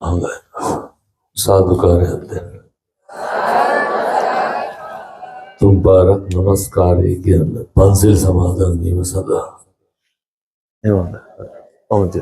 හොඳයි. සාදුකාරයක් දෙන්න. තුන් පාරක් නමස්කාරය කියන්න පන්සිල් සමාදන් වීම සඳහා. එහෙමද? ඔව්ද?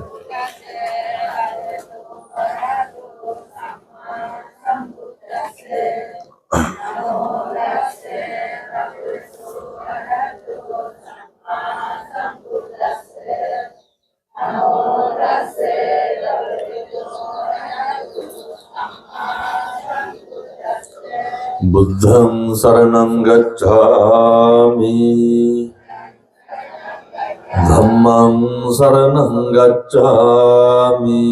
බුද්ධං සරණං ගච්ඡාමි ධම්මං සරණං ගච්ඡාමි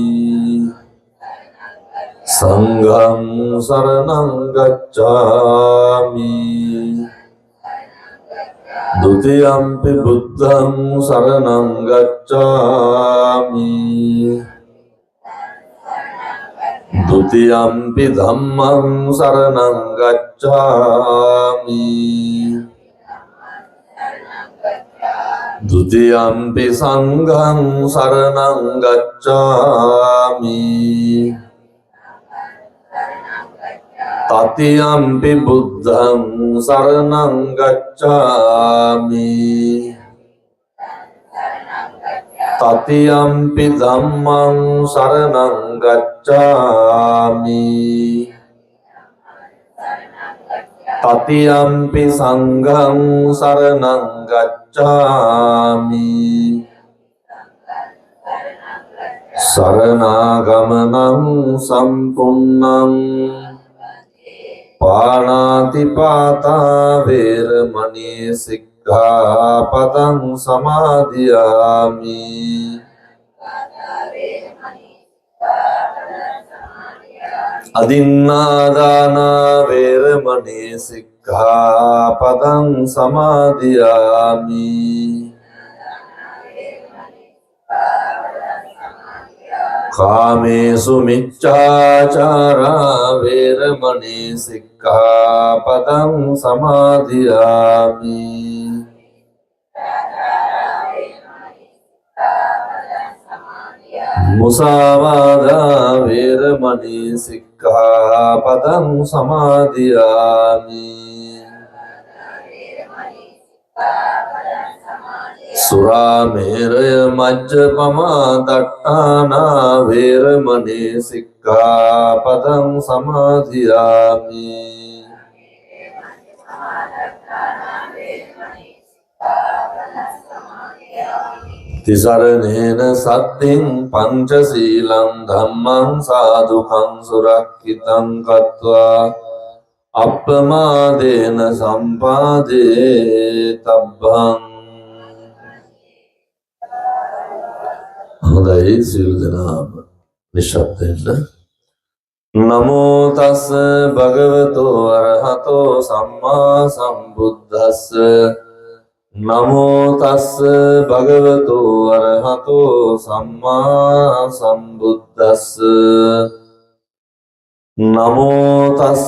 සංඝං සරණං ගච්ඡාමි ဒုတိယံ පි බුද්ධං සරණං ගච්ඡාමි ဒုတိယံ පි ධම්මං සරණං ගච්ඡාමි ဒုတိယံ පි සංඝං සරණං ගච්ඡාමි တတိယံ පි බුද්ධං සරණං ගච්ඡාමි တတိယံ පි ධම්මං සරණං ගච්ඡාමි တတိယံ පි සංඝං සරණං ගච්ඡාමි สรณากมนังสัมปุณนังปานาติปาตาเวรมณีสิกขาปดังสมาธิยามิอดินนาดานาเวรมณีสิกขาปดังสมาธิยามิกาเมสุมิจฉาจาราเวรมณีสิกขาปดังสมาธิยามิมุสาวาทาเวรมณีสิกขาปดังสมาธิยามิสุราเมรยมัจจปมาดัฏฐานาเวรมณีสิกขาปดังสมาธิยามิติสรณเนสัตติงปัญจศีลังธัมมังสาธุขังสุรักขิตังกัตวาอัปปมาเดนะสัมปาเดตับบังහොඳයි සියලු දෙනාම නිශ්ශබ්දයෙන් නමෝ තස් භගවතෝ අරහතෝ සම්මා සම්බුද්දස්ස නමෝ තස් භගවතෝ අරහතෝ සම්මා සම්බුද්දස්ස නමෝ තස්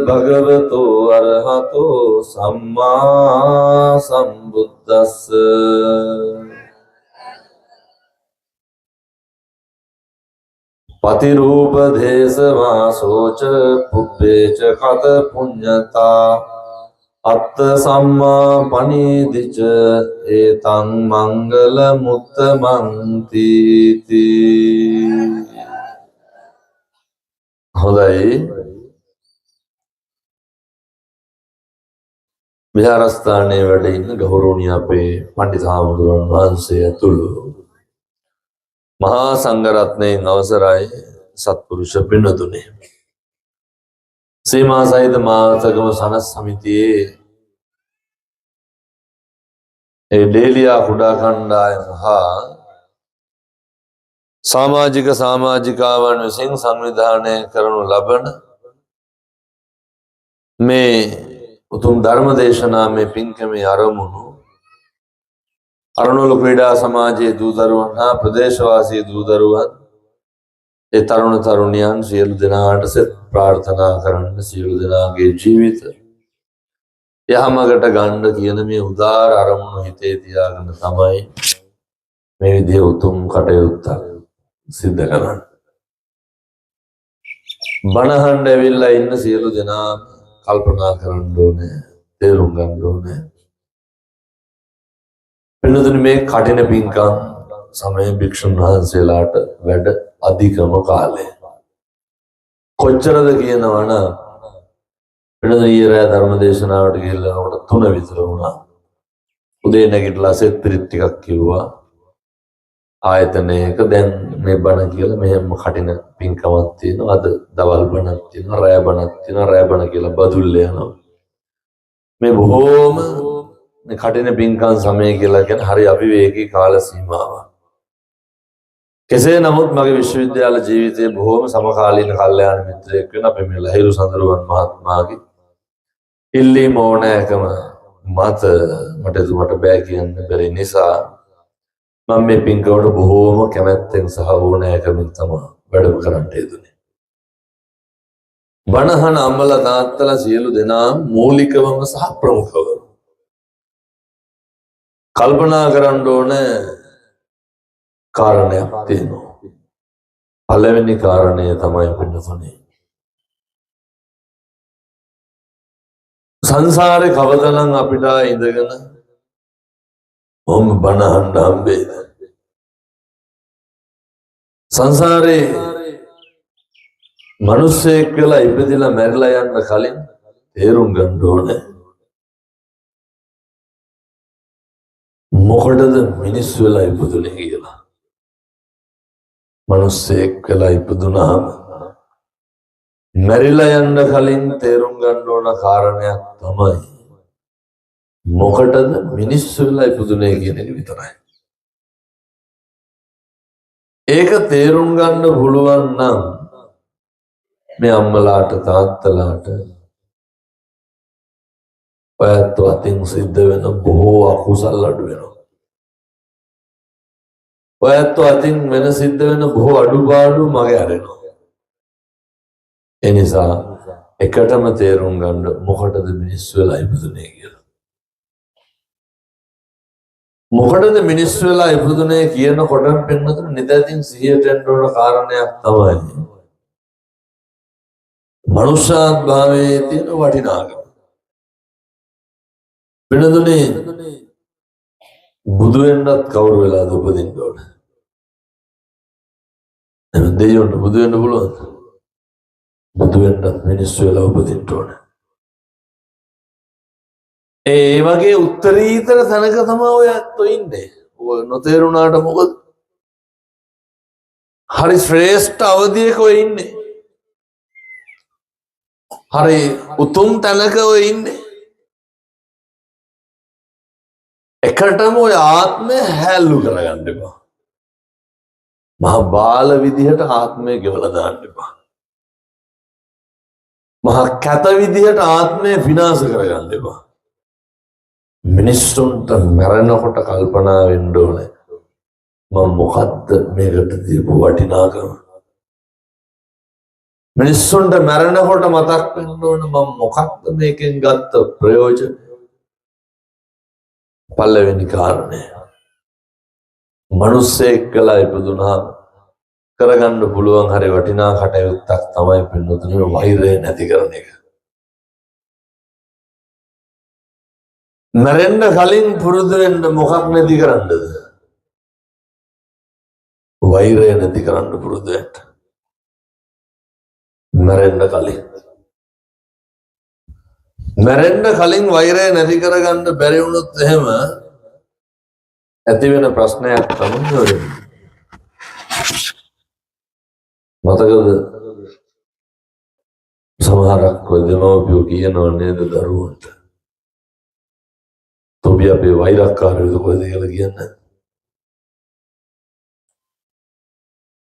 භගවතෝ අරහතෝ සම්මා සම්බුද්දස්ස पतिरूप देशवासोच पुब्बेच कत पुण्यता अत्त सम्मा पनीदिच एतं मंगल मुत्तमंती හොඳයි විහාරස්ථානයේ වැඩ ඉන්න ගෞරවනීය අපේ පඬිතු හාමුදුරුවන් වහන්සේ ඇතුළු මහා සංඝරත්නයෙන් අවසරයි සත්පුරුෂ පින්වතුනි සීමා සහිත මාතකම සනස් සමිතියේ ඒ ඩේලියා කුඩා කණ්ඩායම හා සමාජික සමාජිකාවන් විසින් සංවිධානය කරනු ලබන මේ උතුම් ධර්ම දේශනාවේ පින්කමේ ආරමුණු අරණුල ක්‍රීඩා සමාජයේ දූ දරුවන් හා ප්‍රදේශවාසී දූ දරුවන් ඒ තරුණ තරුණියන් සියලු දෙනාට සෙත් ප්‍රාර්ථනා කරන්න සියලු දෙනාගේ ජීවිත යහමගට ගන්න කියන මේ උදාර අරමුණු හිතේ තියාගෙන තමයි මේ විදිහේ උතුම් කටයුත්තක් සිද්ධ කරන්නේ. බණහන්න ඇවිල්ලා ඉන්න සියලු දෙනා කල්පනා කරන්න ඕනේ, තේරුම් ගන්න ඕනේ. වෙනතුනි මේ කටින පින්කම් සමය භික්ෂුන් වහන්සේලාට වැඩ අධිකම කාලය. කොච්චරද කියනවනම් වෙනද ඊයේ රෑ ධර්ම දේශනාවට ගිහිල්ලාකට 3 විතර වුණා. උදේ නැගිටලා සෙත් පිරිත් ටිකක් කිව්වා. ආයතනයක දැන් මේ බණ කියලා මෙහෙම කටින පින්කමක් තියෙනවා. අද දවල් බණක් තියෙනවා, රෑ බණක් තියෙනවා. රෑ බණ කියලා බදුල්ල යනවා. මේ බොහෝම මේ කටින පින්කම් සමය කියලා කියන හරි අවිවේකී කාල සීමාවක්. කෙසේ නමුත් මගේ විශ්වවිද්‍යාල ජීවිතයේ බොහෝම සමකාලීන කල්යාණ මිත්‍රයෙක් වෙන අපේ මේ ලහිරු සඳරුවන් මහත්මයාගේ ඉල්ලීම ඕනෑකම මත මට එතුමට බෑ කියන්න බැරි නිසා මම මේ පින්කමට බොහෝම කැමැත්තෙන් සහ ඕනෑකමින් තමයි වැඩම කරන්න යෙදුනේ. බණහන අම්මලා තාත්තලා සියලු දෙනා මූලිකවම සහ ප්‍රමුඛව කල්පනා කරන්න ඕන කාරණයක් තියෙනවා. පළවෙනි කාරණය තමයි පින්නතුනේ සංසාරේ කවදානම් අපිට ඉඳගෙන ඔම් බණහන්න හම්බෙයිද? සංසාරේ මිනිස්සෙක් කියලා ඉපදිලා මැරිලා යන්න කලින් තේරුම් ගන්න ඕනේ මොකටද මිනිස්සු වෙලා ඉපදුනේ කියලා. මිනිස්සෙක් වෙලා ඉපදුනාම මැරිලා යන්න කලින් තේරුම් ගන්න ඕන කාරණයක් තමයි මොකටද මිනිස්සු වෙලා ඉපදුනේ කියන එක විතරයි. ඒක තේරුම් ගන්න පුළුවන් නම් මේ අම්මලාට තාත්තලාට ඔයත් අතින් සිද්ධ වෙන බොහෝ අකුසල් අඩු වෙනවා. ඔයත් අතින් වෙන සිද්ධ වෙන බොහෝ අඩුපාඩු මගේ අරෙනවා. ඒ නිසා එකටම තේරුම් ගන්න මොකටද මිනිස්සු වෙලා ඉපදුනේ කියලා. මොකටද මිනිස්සු වෙලා ඉපදුනේ කියනකොට පෙන්නතුන නිදැතින් සිහියට එන්න ඕන කාරණයක් තමයි මනුෂ්‍යාත් භාවයේ තියෙන වටිනාකම. වෙනදුනේ බුදු වෙන්නත් කවුරු වෙලාද උපදින්න ඕන? දෙයියොන්ට බුදු වෙන්න පුළුවන්ද? බුදු වෙන්නත් මිනිස්සු වෙලා උපදින්න ඕන. ඒ වගේ උත්තරීතර තැනක තමයි ඔය ඇත්තෝ ඉන්නේ. ඔය නොතේරුණාට මොකද? හරි ශ්‍රේෂ්ඨ අවධියක ඔය ඉන්නේ. හරි උතුම් තැනක ඔය ඉන්නේ. එකටම ඔය ආත්මය හැල්ලු කරගන්න එපා. මහා බාල විදිහට ආත්මය ගෙවලා දාන්න එපා. මහා කැත විදිහට ආත්මය විනාශ කරගන්න එපා. මිනිස්සුන්ට මැරෙනකොට කල්පනා වෙන්න ඕනේ මම මොකද්ද මේකට දීපු වටිනාකම? මිනිස්සුන්ට මැරෙනකොට මතක් වෙන්න ඕනේ මම මොකක්ද මේකෙන් ගත්ත ප්‍රයෝජන? පළවෙනි කාරණය මිනිස්සෙක් කියලා ඉපදුනහම කරගන්න පුළුවන් හරි වටිනා කටයුත්තක් තමයි පින්නතුනේ වෛරය නැති කරන එක. මැරෙන්න කලින් පුරුදු වෙන්න මොකක් නැති කරන්නද? වෛරය නැති කරන්න පුරුදු වෙන්න. මැරෙන්න කලින් වෛරය නැති කරගන්න බැරි වුණොත් එහෙම ඇති වෙන ප්‍රශ්නයක් තමයි ඔය. මතකද සමහරක් ඔය දෙමව්පියෝ කියනවා නේද දරුවන්ට තොබි අපේ වෛරක්කාරයෝද කොහෙද කියලා කියන්නේ.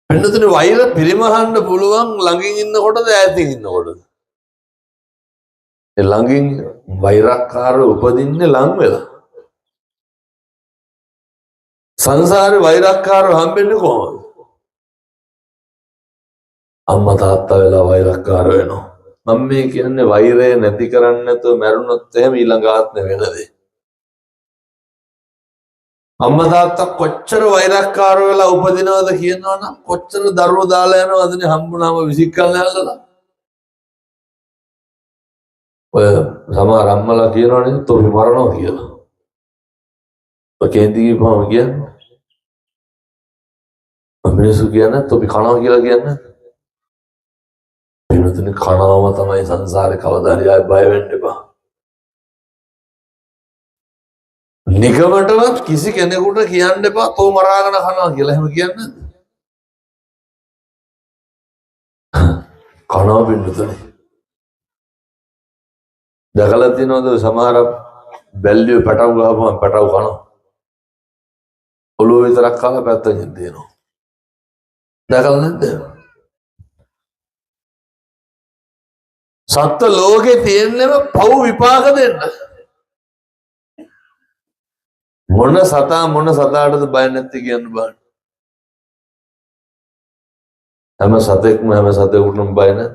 වෙනතුනේ වෛර පිරිමහන්න පුළුවන් ළඟින් ඉන්නකොටද ඈතින් ඉන්නකොටද? ඒ ළඟින් වෛරක්කාරය උපදින්නේ ලං වෙලා. සංසාරේ වෛරක්කාරය හම්බෙන්නේ කොහොමද? අම්මා තාත්තා වෙලා වෛරක්කාර වෙනවා. මම මේ කියන්නේ වෛරය නැති කරන්නේ නැතුව මැරුණොත් එහෙම ඊළඟ ආත්මෙ වෙන දේ. අම්මා තාත්තා කොච්චර වෛරක්කාර වෙලා උපදිනවද කියනවනම් කොච්චර දරුවෝ දාලා යනවදනේ හම්බුනාම විසික් කරන්න යනලා. ඔය සමහර අම්මලා කියනවනේ තොපි මරනවා කියලා. ඔය කේන්ති කියපුවම කියන්නේ මිනිස්සු කියන්නේ තොපි කනවා කියලා කියන්නේ. වෙනතුනේ කනවම තමයි සංසාරේ කවදා හරි ආයෙ බය වෙන්න එපා. නිගමනටවත් කිසි කෙනෙකුට කියන්න එපා තෝ මරාගෙන කනවා කියලා. එහෙම කියන්නේ කනවා වෙනතුනේ. දැකලා තියෙනවද සමහර බැල්ලිය පැටව ගහපුවම පැටව කනවා. ඔළුව විතරක් කාලා පැත්තකින් දෙනවා. දැකලා නැද්ද? සත්ත්ව ලෝකේ තියෙන්නම පව් විපාක දෙන්න. මොන සතාටද බය නැති කියන්න බෑ. හැම සතෙකුටම බය නැත්.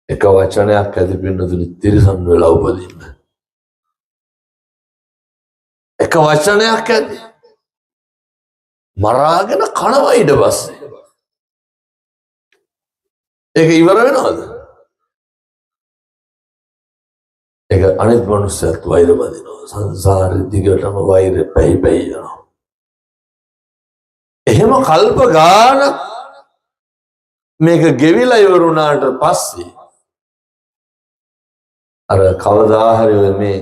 එක වචනයක් ඇති පින්නතුනි තිරිසන් වෙලා උපදින්න. එක වචනයක් ඇති මරාගෙන කනවා ඊට පස්සේ. ඒක ඉවර වෙනවද? ඒක අනිත් මනුස්සයත් වෛර බදිනවා. සංසාරෙ දිගටම වෛර පැහි යනවා. එහෙම කල්ප ගානක් මේක ගෙවිලා ඉවරුණාට පස්සේ අර කවදා හරි මේ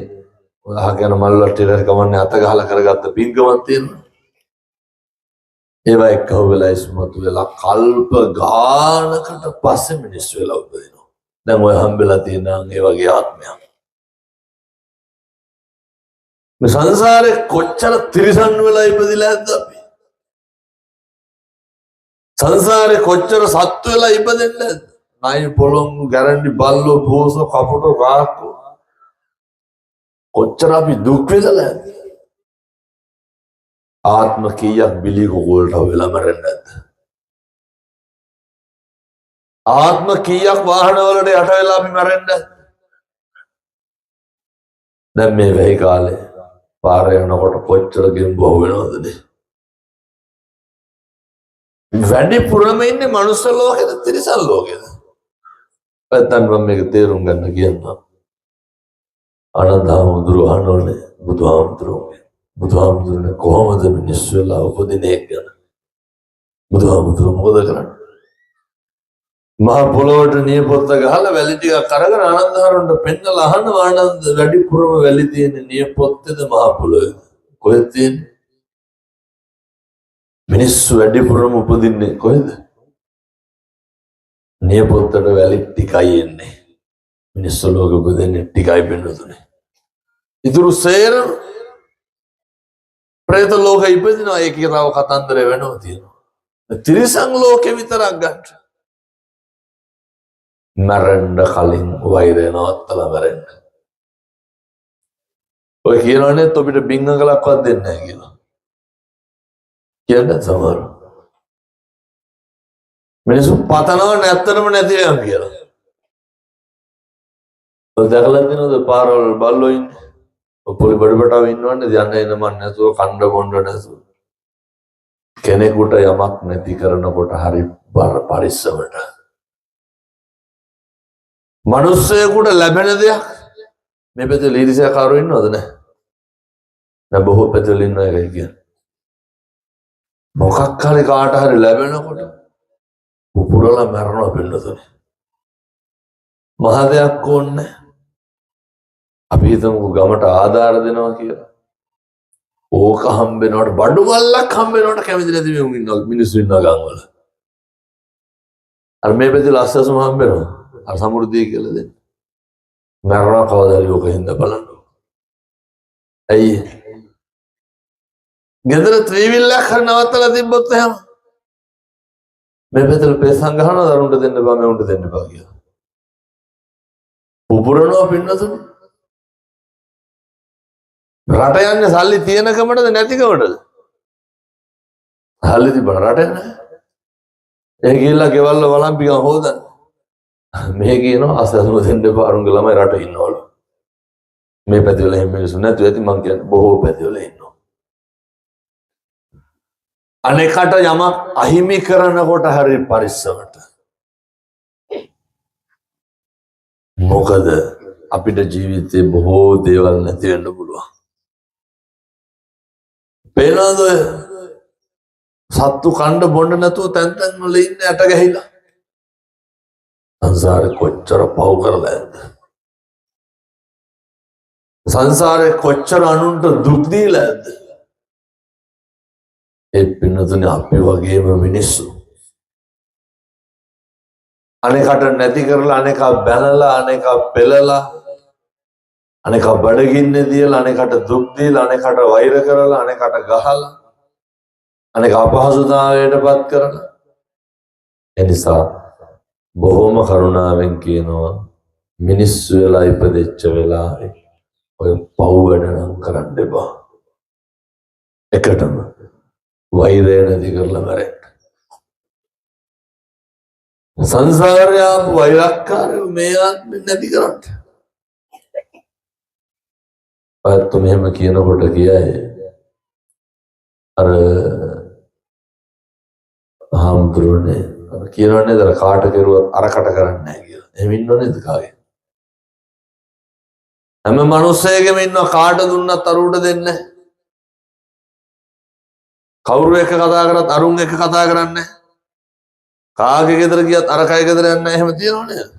අහගෙන මල්ලට ඉර කමන්නේ අත ගහලා කරගත්ත පින්කමක් තියෙනවා. ඒවා එක්ක වෙලා ඉස්මතු වෙලා කල්ප ගානකට පස්සේ මිනිස්සු වෙලා උපදිනවා. දැන් ඔය හම්බෙලා තියෙන ඒ වගේ ආත්මයක්. මේ සංසාරේ කොච්චර තිරිසන් වෙලා ඉපදිලා ඇද්ද අපි? සංසාරේ කොච්චර සත්තු වෙලා ඉපදෙන්නද? නයි පොළොංගු ගැරන්ඩි බල්ලෝ පෝස කපුටෝ රාක්කෝ කොච්චර අපි දුක් විඳලා ඇද්ද? ආත්ම කීයක් බිලි කොගොල්ට වෙලා මැරෙන්නේ නැද්ද? ආත්ම කීයක් වාහන වලට යට වෙලා අපි මැරෙන්නේ නැද්ද? දැන් මේ වෙයි කාලේ පාරේ යනකොට කොච්චර ගෙම්බෝ වෙනවද? වැඩිපුරම ඉන්නේ මනුස්ස ලෝකෙද තිරිසන් ලෝකෙද? පැත්තන් මම මේක තේරුම් ගන්න කියනවා. ආනන්දහාමුදුරුවෝ අහනෝනේ බුදුහාමුදුරුවනේ කොහොමද මිනිස්සු වෙලා උපදින එක ගැන? බුදුහාමුදුරුවෝ මොකද කරන්නේ? මහ පොළොවට නියපොත්ත ගහලා වැලි ටිකක් අරගෙන ආනන්දහාමුදුරුවන්ට පෙන්නලා අහනවා ආනන්ද වැඩිපුරම වැලි තියෙන නියපොත්තේද මහ පොළොවේද? කොහෙද තියෙන්නේ? මිනිස්සු වැඩිපුරම උපදින්නේ කොහෙද? නියපොත්තට වැලි ටිකයි එන්නේ. මිනිස්සු ලෝකෙ උපදින්නේ ටිකයි වෙනතුනේ. ඉතුරු සේරම ප්‍රේත ලෝකෙ ඉපදිනවා. ඒකේ තව කතන්දර වෙනවා තියෙනවා. තිරිසන් ලෝකෙ විතරක් ගන්න. මරන්න කලින් වෛරය නවත්තලා මරන්න. ඔය කියනවනේ ඔබට බින්ගලක්වත් දෙන්නේ නැහැ කියලා. කියන්නේ සමහර මිනිස්සු පතනවා නැත්තටම නැති වෙනවා කියලා. ඔය දැකලා තියෙනවද පාරවල් බල්ලෝ ඉන්නේ? පොලි බඩබටව ඉන්නවන්නේ යන්න එන මන් නැතුව කණ්ඩ බොණ්ඩ නැතුව. කෙනෙකුට යමක් නැති කරනකොට හරි පරිස්සමට. මනුස්සයෙකුට ලැබෙන දෙයක් මේ පැත්තේ ඊර්ෂ්‍යාකාරයෝ ඉන්නවද නැහැ? දැන් බොහෝ පැත්තවල ඉන්න එකයි කියන්නේ. මොකක් හරි කාට හරි ලැබෙනකොට පුපුරලා මරනවා පින්නතුනේ. මහ දෙයක් ඕනේ. අපි හිතමු ගමට ආධාර දෙනවා කියලා. ඕක හම්බෙනවට බඩු මල්ලක් හම්බෙනවට කැමති නැති මිනිස්සු ඉන්නවා ගම්වල. අර මේ පැත්තේ ලස්සසම හම්බෙනවා. අර සමෘද්ධිය කියලා දෙන්න. මරණ කවදා හරි ඕක හින්දා බලන්න. ඇයි? ගෙදර ත්‍රිවිල්ලක් හරි නවත්තලා තිබ්බොත් එහෙම මේ පැත්තට පේසන් ගහනවා දරුන්ට දෙන්න බෑ මේ උන්ට දෙන්න බෑ කියලා. පුපුරනවා පින්නතුනේ. රට යන්නේ සල්ලි තියෙනකමටද නැතිකමටද? සල්ලි තිබ්බන රට නැහැ. ඒ ගිහිල්ලා ගෙවල් වල වළම්පිකම් හොදන්න. මේ කියනවා අසසම දෙන්න එපා අරුන්ගේ ළමයි රට ඉන්නවලු. මේ පැතිවල එහෙම මිනිස්සු නැතු ඇති මං කියන්නේ බොහෝ පැතිවල ඉන්නවා. අනෙකට යමක් අහිමි කරනකොට හරි පරිස්සමට. මොකද අපිට ජීවිතේ බොහෝ දේවල් නැති වෙන්න පුළුවන්. පේනවද සත්තු කණ්ඩ බොන්න නැතුව තැන් තැන් වල ඉන්නේ ඇට ගැහිලා. සංසාරේ කොච්චර පව් කරලා ඇද්ද? සංසාරේ කොච්චර අනුන්ට දුක් දීලා ඇද්ද? ඒ පින්නතුනේ අපි වගේම මිනිස්සු. අනේකට නැති කරලා අනේක බැනලා අනේක පෙළලා අනේක බඩගින්නේ දීලා අනේකට දුක් දීලා අනේකට වෛර කරලා අනේකට ගහලා අනේක අපහසුතාවයටපත් කරලා එනිසා බොහොම කරුණාවෙන් කියනවා මිනිස්සු වෙලා ඉපදෙච්ච වෙලාවේ ඔය පව් වැඩ නම් කරන්න එපා. එකටම වෛරය නැති කරලා මැරෙන්න. සංසාරය ආපු වෛරක්කාරයෝ මේ ආත්මෙ නැති කරන්න. ඔයත් මෙහෙම කියනකොට කියයි අර හාමුදුරුවනේ කියනවනේ දර කාට කෙරුවත් අරකට කරන්නේ නැහැ කියලා. එහෙම ඉන්නව නේද කාගේ? හැම මිනිස්සෙකම ඉන්නවා කාට දුන්නත් අරුවට දෙන්නේ නැහැ. කවුරු එක කතා කරත් අරුන් එක කතා කරන්නේ නැහැ. කාගේ ගෙදර ගියත් අර කයි ගෙදර යන්න එහෙම තියෙනව නේද?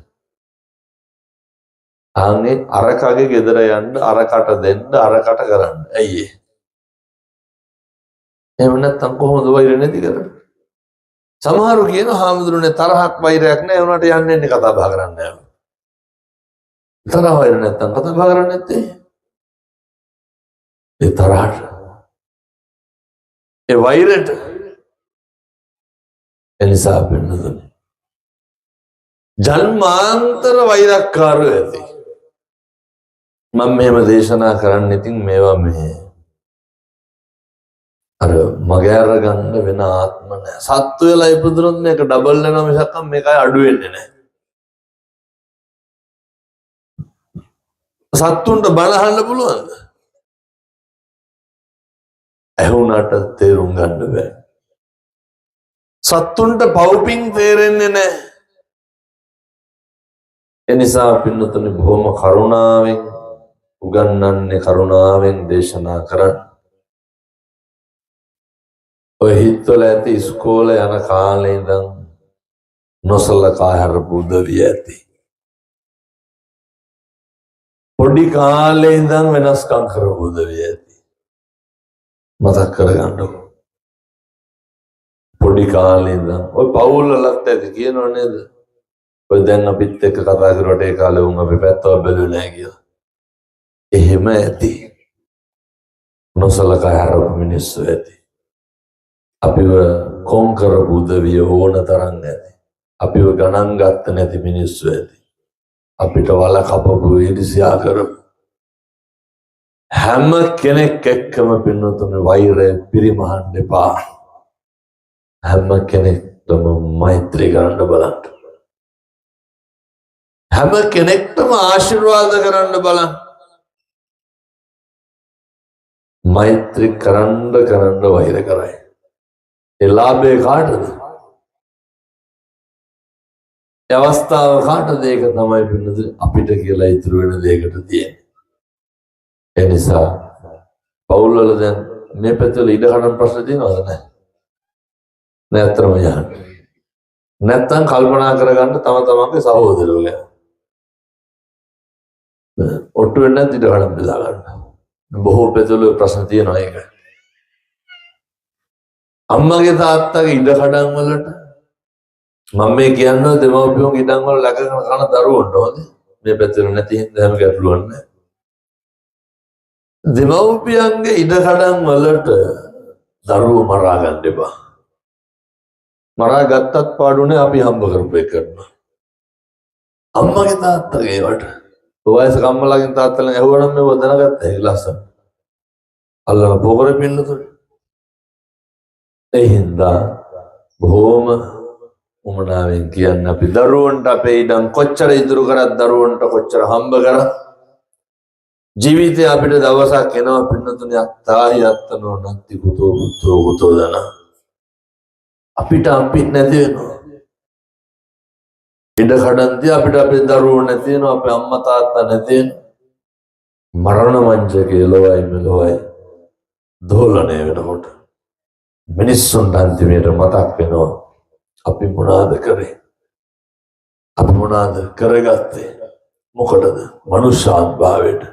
ආන්නේ අර කගේ ගෙදර යන්න අරකට දෙන්න අරකට කරන්න. ඇයි ඒ? එහෙම නැත්තම් කොහොමද වෛර නැති කරන්නේ? සමහරු කියන හාමුදුරනේ තරහක් වෛරයක් නැහැ උනාට යන්නේ ඉන්නේ කතා බහ කරන්නේ නැහැ. තරහ වෛර නැත්තම් කතා බහ කරන්නේ නැත්තේ. ඒ තරහට ඒ වෛරයට එනිසා පින්නතුනි ජන්මාන්තර වෛරක්කාරයෝ ඇති. මම මෙහෙම දේශනා කරන්න ඉතින් මේවා මේ අර මගේ අරගන්න වෙන ආත්ම නැහැ. සත්තු වෙලා ඉපදුනොත් මේක ඩබල් වෙනවා මිසක් මේකයි අඩු වෙන්නේ නැහැ. සත්තුන්ට බලහන්න පුළුවන්ද? ඇහුණාට තේරුම් ගන්න බෑ. සත්තුන්ට පව්පින් තේරෙන්නේ නැහැ. එනිසා පින්නතුනි බොහොම කරුණාවෙන් උගන්වන්නේ කරුණාවෙන් දේශනා කරන්න. ඔය හිතවල ඇති ඉස්කෝලේ යන කාලේ ඉඳන් නොසලකා හැරපු උදවිය ඇති. පොඩි කාලේ ඉඳන් වෙනස්කම් කරපු උදවිය ඇති. මතක් කරගන්නකො. පොඩි කාලේ ඉඳන් ඔය පවුල් වලත් ඇති කියනව නේද? ඔය දැන් අපිත් එක්ක කතා කරුවට ඒ කාලේ උන් අපි පැත්තව බැලුවේ නැහැ කියලා. එහෙම ඇති. නොසලකා හැරපු මිනිස්සු ඇති. අපිව කොම් කරපු උදවිය ඕන තරම් ඇති. අපිව ගණන් ගත්ත නැති මිනිස්සු ඇති. අපිට වල කපපු ඊර්ෂ්‍යා කරපු හැම කෙනෙක් එක්කම පින්නතුනේ වෛරය පිරිමහන්න එපා. හැම කෙනෙක්ටම මෛත්‍රී කරන්න බලන්න. හැම කෙනෙක්ටම ආශිර්වාද කරන්න බලන්න. මෛත්‍රී කරන්න වෛර කරයි. ඒ ලාභේ කාටද? ඒ අවස්ථාව කාටද? ඒක තමයි පින්නතුනේ අපිට කියලා ඉතුරු වෙන දෙයකට තියෙන්නේ. ඒ නිසා පවුල් වල දැන් මේ පැත්තේ ඉඩ කඩම් ප්‍රශ්න තියෙනවද නැහැ? නැත්තරම යන්න. නැත්තම් කල්පනා කරගන්න තම තමන්ගේ සහෝදරයෝ ගැන. ඔට්ටු වෙන්නේ නැති ඉඩ කඩම් බෙදා ගන්න. බොහෝ පැත්තේ ප්‍රශ්න තියෙනවා ඒක. අම්මගේ තාත්තගේ ඉඩ කඩම් වලට මම මේ කියන්නේ දෙමව්පියන්ගේ ඉඩම් වල läගගෙන කන දරුවන්ට හොඳ මේ පැත්තේ නැති හින්දා හැම ගැටලුවක් නැහැ. දෙමව්පියන්ගේ ඉඩ කඩම් වලට දරුවෝ මරා ගන්න එපා. මරා ගත්තත් පාඩුනේ අපි හම්බ කරපු එක කරනවා. අම්මගේ තාත්තගේ වට වයසක අම්මලාගෙන් තාත්තලාගෙන් ඇහුවනම් මේව දැනගත්තා ඒ ලස්සන. අල්ලන පොකරේ පින්නතුනේ. ඒ හින්දා බොහොම උමනාවෙන් කියන්න අපි දරුවන්ට අපේ ඉඩම් කොච්චර ඉදිරි කරත් දරුවන්ට කොච්චර හම්බ කරත් ජීවිතේ අපිට දවසක් එනවා පින්නතුනේ අත්තායි අත්තනෝ නැති කුතෝ පුතෝ කුතෝ දන අපිට නැති වෙනවා. ඉඩ කඩන්ති අපිට අපේ දරුවෝ නැති වෙනවා, අපේ අම්මා තාත්තා නැති වෙනවා. මරණ මංචකේ එළවයි මෙලොවයි දෝලණය වෙනකොට මිනිස්සුන්ට අන්තිමේට මතක් වෙනවා අපි මොනවාද කරේ, අපි මොනවාද කරගත්තේ, මොකටද? මනුෂ්‍යාත්භාවයට.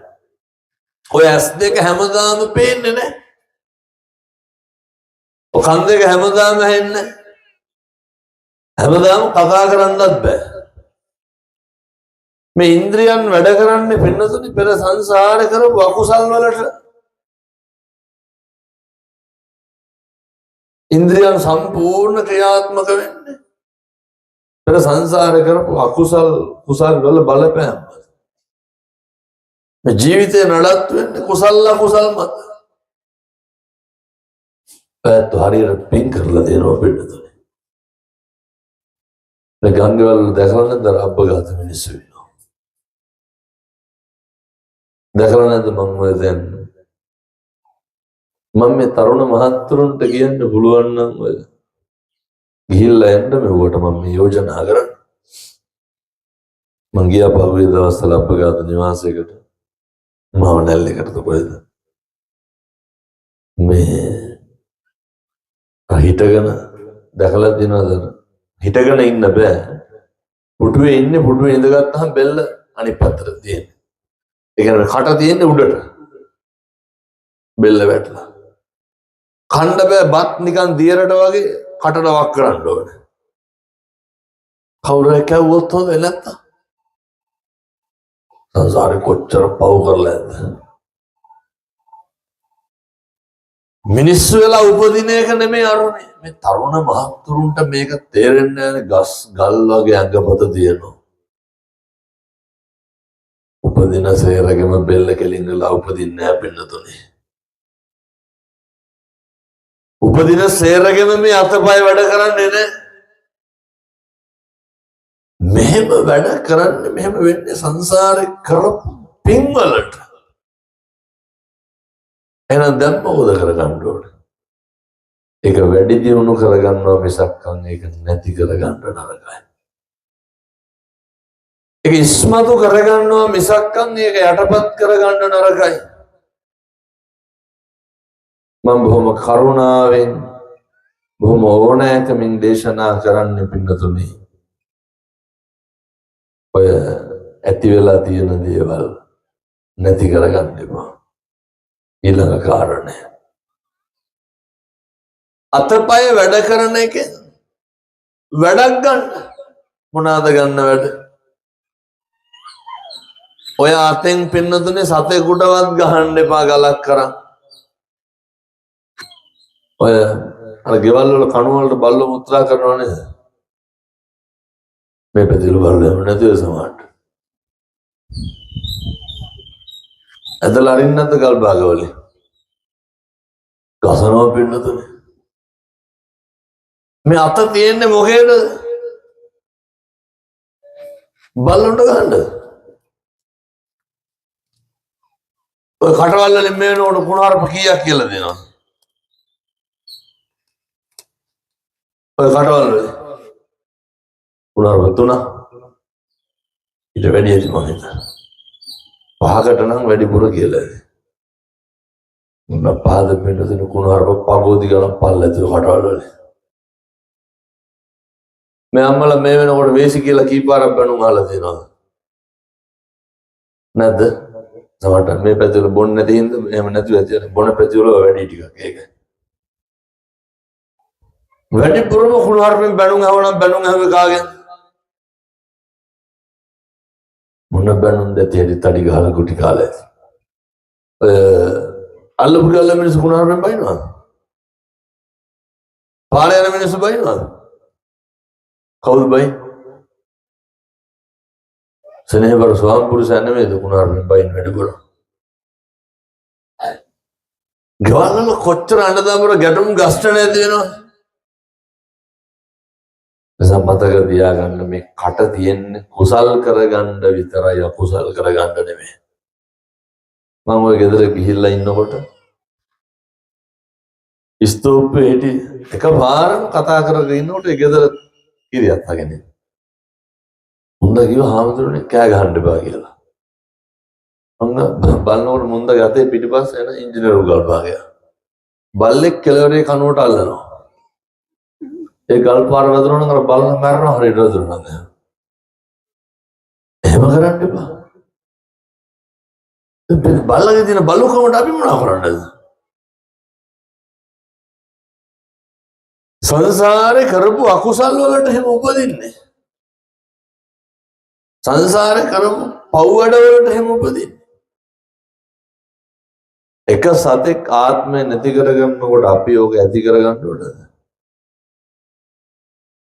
ඔය ඇස් දෙක හැමදාම පේන්නේ නැහැ, ඔය කන් දෙක හැමදාම ඇහෙන්නේ නැහැ, හැමදාම කතා කරන්නත් බෑ. මේ ඉන්ද්‍රියන් වැඩ කරන්නේ පින්නතුනි පෙර සංසාරේ කරපු අකුසල් වලට. ඉන්ද්‍රියන් සම්පූර්ණ ක්‍රියාත්මක වෙන්නේ පෙර සංසාරේ කරපු අකුසල් කුසල් වල බලපෑම. මේ ජීවිතේ නඩත්තු වෙන්නේ කුසල අකුසල් මත. ඒත් හරියට පින් කරලා දෙනවා පින්නතුනි. මේ ගංගවල දැකලා නැද්ද අපඝාත මිනිස්සු ඉන්නවා? දැකලා නැද්ද? මම ඔය දැන් මම මේ තරුණ මහත්තුරුන්ට කියන්න පුළුවන් නම් ඔය ගිහිල්ලා එන්න මෙවට මම මේ යෝජනා කරන්නේ. මං ගියා පහුගිය දවස්වල අපඝාත නිවාසයකට, මාව නැල්ලේකට කොහෙද මේ හිටගෙන දැකලා දිනවද? හිටගෙන ඉන්න බෑ, පුටුවේ ඉන්නේ. පුටුවේ ඉඳගත්තාම බෙල්ල අනිත් පැත්තට තියෙන්නේ. ඒ කියන්නේ කට තියෙන්නේ උඩට, බෙල්ල වැටලා කන්න බෑ. බත් නිකන් දියරට වගේ කටට වක් කරන්න ඕනේ. කවුරු කැවුවොත් හොඳ නැත්තම් සංසාරේ කොච්චර පව් කරලා ඇද්ද? මිනිස්සු වෙලා උපදින එක නෙමෙයි අරුනේ. මේ තරුණ මහත්තුරුන්ට මේක තේරෙන්නේ නැහැ. ගස් ගල් වගේ අඟපත තියෙනවා. උපදින සේරගෙම බෙල්ල කෙලින්ගලා උපදින්නේ නැහැ පින්නතුනේ. උපදින සේරගෙම මේ අතපය වැඩ කරන්නේ නැහැ. මෙහෙම වැඩ කරන්නේ, මෙහෙම වෙන්නේ සංසාරේ කරපු පින් වලට. එහෙනම් දැන් මොකද කරගන්න ඕනේ? ඒක වැඩි දියුණු කරගන්නවා මිසක් ඒක නැති කරගන්න නරකයි. ඒක ඉස්මතු කරගන්නවා මිසක් ඒක යටපත් කරගන්න නරකයි. මම බොහොම කරුණාවෙන් බොහොම ඕනෑකමින් දේශනා කරන්නේ පින්නතුනි, ඔය ඇති වෙලා තියෙන දේවල් නැති කරගන්න එපා. ඊළඟ කාරණය, අතපය වැඩ කරන එකෙන් වැඩක් ගන්න. මොනවාද ගන්න වැඩ? ඔය අතෙන් පින්නතුනේ සතෙකුටවත් ගහන්න එපා ගලක් කරන්. ඔය අර ගෙවල් වල කණු වලට බල්ලෝ මුත්‍රා කරනවා නේද? මේ පැතිවල බල්ලෝ එහෙම නැතිව සමහරට ඇදලා අරින්න නැද්ද ගල් භාගවලින්? ගසනවා පින්නතුනේ. මේ අත තියෙන්නේ මොකේද? බල්ලොන්ට ගහන්න. ඔය කටවල් වලින් මේ වෙනකොට කුණාරප කීයක් කියලා දෙනවා? ඔය කටවල් වල කුණාරප 3 ඊට වැඩි ඇති මම හිතනවා. 5කට නම් වැඩිපුර කියලා. මොන පාද පින්නතුන කුණාරප පගෝදි ගණන් පල්ලෙද කටවල් වල. මේ අම්මලා මේ වෙනකොට වේසි කියලා කීපාරක් බණුන් අහලා තියෙනවා නැද්ද? සමහරට මේ පැතිවල බොන්නේ නැති හින්දා එහෙම නැතුව ඇති. බොන පැතිවල වැඩි ටිකක් ඒක. වැඩිපුරම කුණාරපෙන් බණුන් අහවනම් බණුන් අහුවේ කාගෙන්? මොන බණුන් දෙතේ තඩි ගහලා කුටි කාලා ඇති. අල්ලපු ගල්ල මිනිස්සු කුණාරපෙන් බයිනවා. පාරේ යන මිනිස්සු බයිනවා. කවුද බයි? සනේවර ස්වාම පුරුෂයන් නෙමෙයිද කුණාරපෙන් බයින් වැඩ කරා. ගෙවල් වල කොච්චර අඬදාමර ගැටුම් ගස්ට නැති වෙනවද? මතක තියාගන්න, මේ කට තියෙන්නේ කුසල් කරගන්න විතරයි, අකුසල් කරගන්න නෙමෙයි. මම ඔය ගෙදර ගිහිල්ලා ඉන්නකොට ස්තූපේ හිටි එකපාරම කතා කරගෙන ඉන්නකොට ඒ ගෙදර කිරියක් අගෙන මුන්ද කිව්වා හාමුදුරනේ කෑ ගහන්න එපා කියලා. අන්න බලනකොට මුන්දගේ අතේ පිටිපස්ස එන ඉංජිනේරු ගල් භාගයක්. බල්ලෙක් කෙළවරේ කනුවට අල්ලනවා. ඒ ගල් පාර වැදුනොත් අර බල්ල මැරෙනවා හරියට වැදුනොත්. එහෙම කරන්න එපා. බල්ලගේ තියෙන බලුකමට අපි මොනා කරන්නද? සංසාරේ කරපු අකුසල් වලට එහෙම උපදින්නේ. සංසාරේ කරපු පව් වැඩ වලට එහෙම උපදින්නේ. එක සතෙක් ආත්මය නැති කරගන්නකොට අපි ඕක ඇති කරගන්න ඕනද?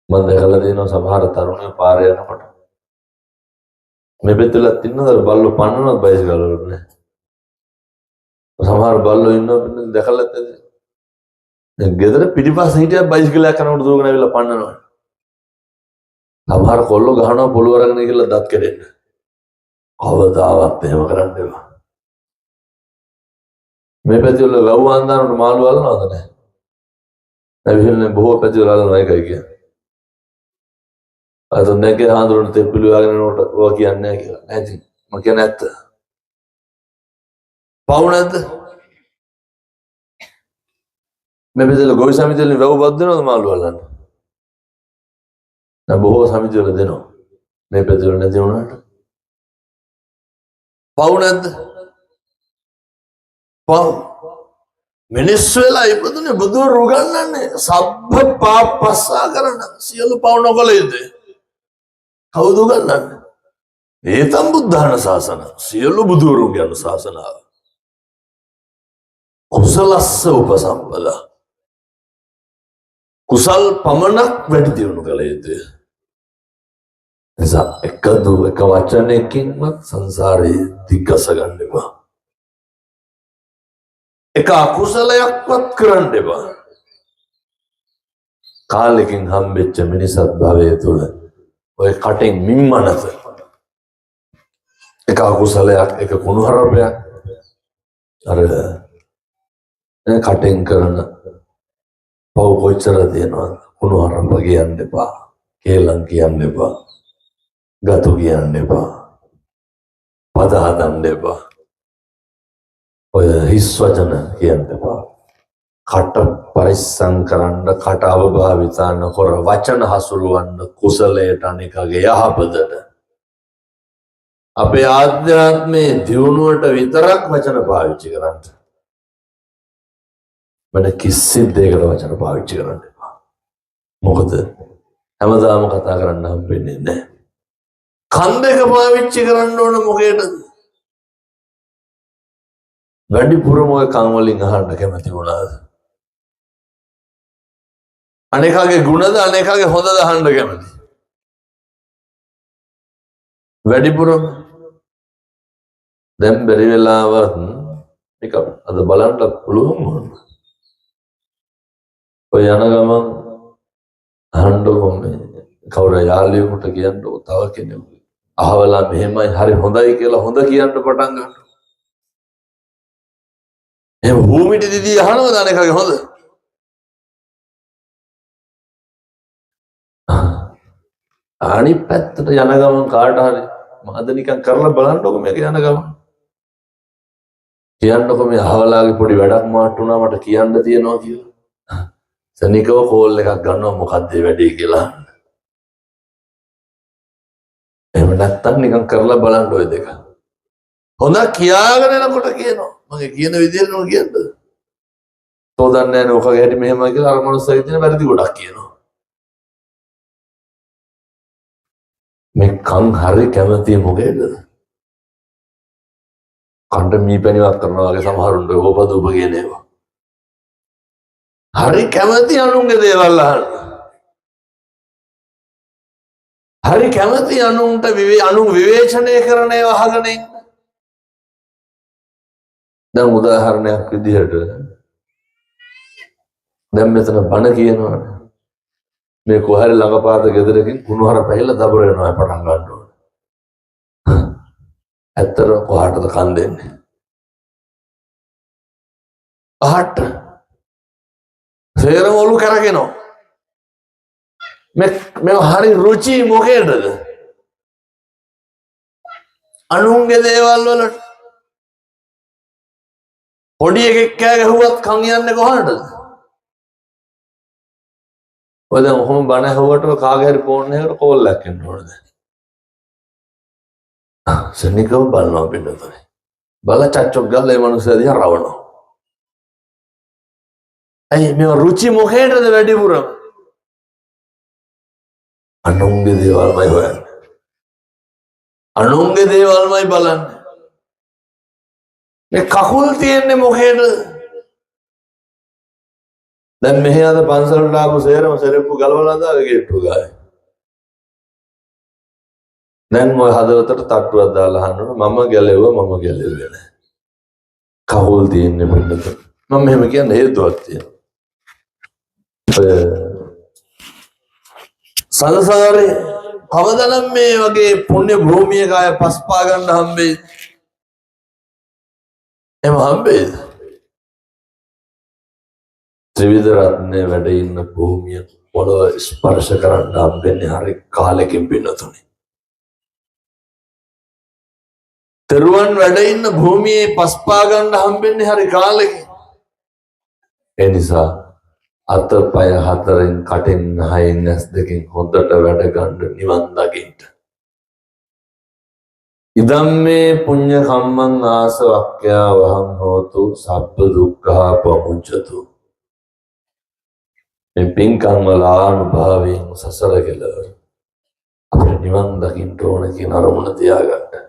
මම දැකලා තියෙනවා සමහර තරුණයෝ පාරේ යනකොට මේ පෙත්තලත් ඉන්නවද බල්ලෝ පන්නනවත් බයිසිකල් වලට නෑ. සමහර බල්ලෝ ඉන්නවා දැකලා ඇත්තද? දැන් ගෙදර පිටිපස්ස හිටියා බයිසිකලයක් කරනකොට දුවගෙන ඇවිල්ලා පන්නනවා. සමහර කොල්ලෝ ගහනවා පොළොව අරගෙන ගිහලා දත් කැඩෙන්න. කවදාවත් එහෙම කරන්න එපා. මේ පැතිවල වැව් අන්දානට මාළු අල්ලනවද නැහැ? නැවිහෙන්නේ බොහෝ පැතිවල අල්ලනවා ඒකයි කියන්නේ. අද නැගේ හාඳුරන තෙප්පිලි වගේ නෝට ඔවා කියන්නේ නැහැ කියලා. නැති. මම කියන්නේ ඇත්ත. පව් නැද්ද? මේ පැතිවල ගොවි සමිතිවලින් වැව් බත් දෙනවද මාළු අල්ලන්න? දැන් බොහෝ සමිතිවල දෙනවා. මේ පැතිවල නැති වුණාට. පව් නැද්ද? පව් මිනිස්සු වෙලා ඉපදුනේ බුදුරු උගන්වන්නේ සබ්බ පාපස්සා කරන සියලු පව් නොකළ යුතුයි. කවුද උගන්වන්නේ? ඒතම් බුද්ධාන ශාසන සියලු බුදුරුන්ගේ අනුශාසනාව. කුසලස්ස උපසම්පදා කුසල් පමණක් වැඩි දියුණු කළ යුතුයි. නිසා එක වචනයකින්වත් සංසාරේ දිග්ගස ගන්න එපා. එක අකුසලයක්වත් කරන්න එපා. කාලෙකින් හම්බෙච්ච මිනිසත් භවය තුළ ඔය කටෙන් මිම්මනත එක අකුසලයක් එක කුණුහරුපයක් අර කටෙන් කරන පව් කොච්චර තියෙනවද? කුණුහරුප කියන්න එපා. කේලම් කියන්න එපා. ගතු කියන්න එපා. පද හදන්න එපා. ඔය හිස් වචන කියන්න එපා. කට පරිස්සම් කරන්න, කට අවභාවිතා නොකර වචන හසුරුවන්න කුසලයට අනිකගේ යහපතට. අපේ ආධ්‍යාත්මයේ දියුණුවට විතරක් වචන පාවිච්චි කරන්න. වෙන කිසි දෙයකට වචන පාවිච්චි කරන්න එපා. මොකද හැමදාම කතා කරන්න හම්බෙන්නේ නැහැ. කන් දෙක පාවිච්චි කරන්න ඕන මොකේද? වැඩිපුරම ඔය කන් වලින් අහන්න කැමති වුණාද? අනේකගේ ගුණද අනේකගේ හොඳද අහන්න කැමති? වැඩිපුරම දැන් බැරි වෙලාවත් මේක අද බලන්න පුළුවන් වුණා. ඔය යන ගමන් අහන්නකො මේ කවුරු යාළුවෙකුට කියන්නකො තව කෙනෙක් අහවලා මෙහෙමයි හරි හොඳයි කියලා හොඳ කියන්න පටන් ගන්නවා. එහෙම භූමිට දිදී අහනවද අනේකගේ හොඳ? අනිත් පැත්තට යන ගමන් කාට හරි මාද නිකන් කරලා බලන්නකො මේක යන ගමන්. කියන්නකො මේ අහවලාගේ පොඩි වැඩක් මාට්ටු වුණා මට කියන්න තියෙනවා කියලා. සනිකව කෝල් එකක් ගන්නවා මොකක්ද මේ වැඩේ කියලා. එහෙම නැත්තම් නිකන් කරලා බලන්න ඔය දෙක. හොඳ කියාගෙන යනකොට කියනවා මගේ කියන විදිහට නෝ කියන්නද? තෝ දන්නේ නැහැ ඔකගේ හැටි මෙහෙමයි කියලා අර මනුස්සයා කියන වැරදි ගොඩක් කියනවා. මේ කන් හරි කැමති මොකේද? කණ්ඩ මීපැණිවක් කරනවා වගේ සමහරුන්ට ඕපද ඔබ කියන ඒවා. හරි කැමති අනුන්ගේ දේවල් අහන්න. හරි කැමති අනුන්ට අනුන් විවේචනය කරන ඒවා අහගෙන ඉන්න. දැන් උදාහරණයක් විදිහට දැන් මෙතන බණ කියනවනේ. මේ කොහරි ළඟපාත ගෙදරකින් කුණුහර පැහිලා දබර වෙනවා පටන් ගන්න ඕනේ. ඇත්තට කොහාටද කන් දෙන්නේ? අහට සේරම ඔලු කරගෙනවා. මේ හරි රුචි මොකේද? අනුන්ගේ දේවල් වලට පොඩි එකෙක් කෑ ගැහුවත් කන් යන්නේ කොහටද? ඔය දැන් ඔහොම බණ ඇහුවට කාගේ හරි ෆෝන් එකකට කෝල් එකක් එන්න ඕනද? සෙනිකව බලනවා පින්නතනේ. බල චච්චොක් ගාලා මේ මිනිස්සු දිහා රවනවා. ඇයි මේ රුචි මොකේටද වැඩිපුරම? අනුන්ගේ දේවල්මයි හොයන්නේ. අනුන්ගේ දේවල්මයි බලන්නේ. මේ කකුල් තියෙන්නේ මොකේද? දැන් මෙහෙ අද පන්සලට ආපු සේරම සෙරෙප්පු ගලවලා දාලා ගේට්ටුව ගාවේ. දැන් ඔය හදවතට තට්ටුවක් දාලා අහනවා මම ගැලෙවුවා නෑ. කකුල් තියෙන්නේ මොකද? මම මෙහෙම කියන්නේ හේතුවක් තියෙනවා. සංසාරේ කවදානම් මේ වගේ පුණ්‍ය භූමියක ආය පස්පා ගන්න හම්බෙයි. එම හම්බෙයිද? ත්‍රිවිධ රත්නේ වැඩ ඉන්න භූමිය පොළොව ස්පර්ශ කරන්න හම්බෙන්නේ හරි කාලෙකින් පින්නතුනේ. තෙරුවන් වැඩ ඉන්න භූමියේ පස්පා ගන්න හම්බෙන්නේ හරි කාලෙකින්. ඒ නිසා අතපය හතරෙන් කටෙන් හයෙන් ඇස් දෙකෙන් හොඳට වැඩ ගන්න නිවන් දකින්න. ඉදම්මේ පුඤ්ඤ කම්මං ආසවක්ඛ්‍යා වහං හෝතු සබ්බ දුක්ඛා පමුච්ඡතු. මේ පින්කම් වල අනුභවයෙන් සසර කෙලවර අපිට නිවන් දකින්න ඕන කියන අරමුණ තියාගන්න.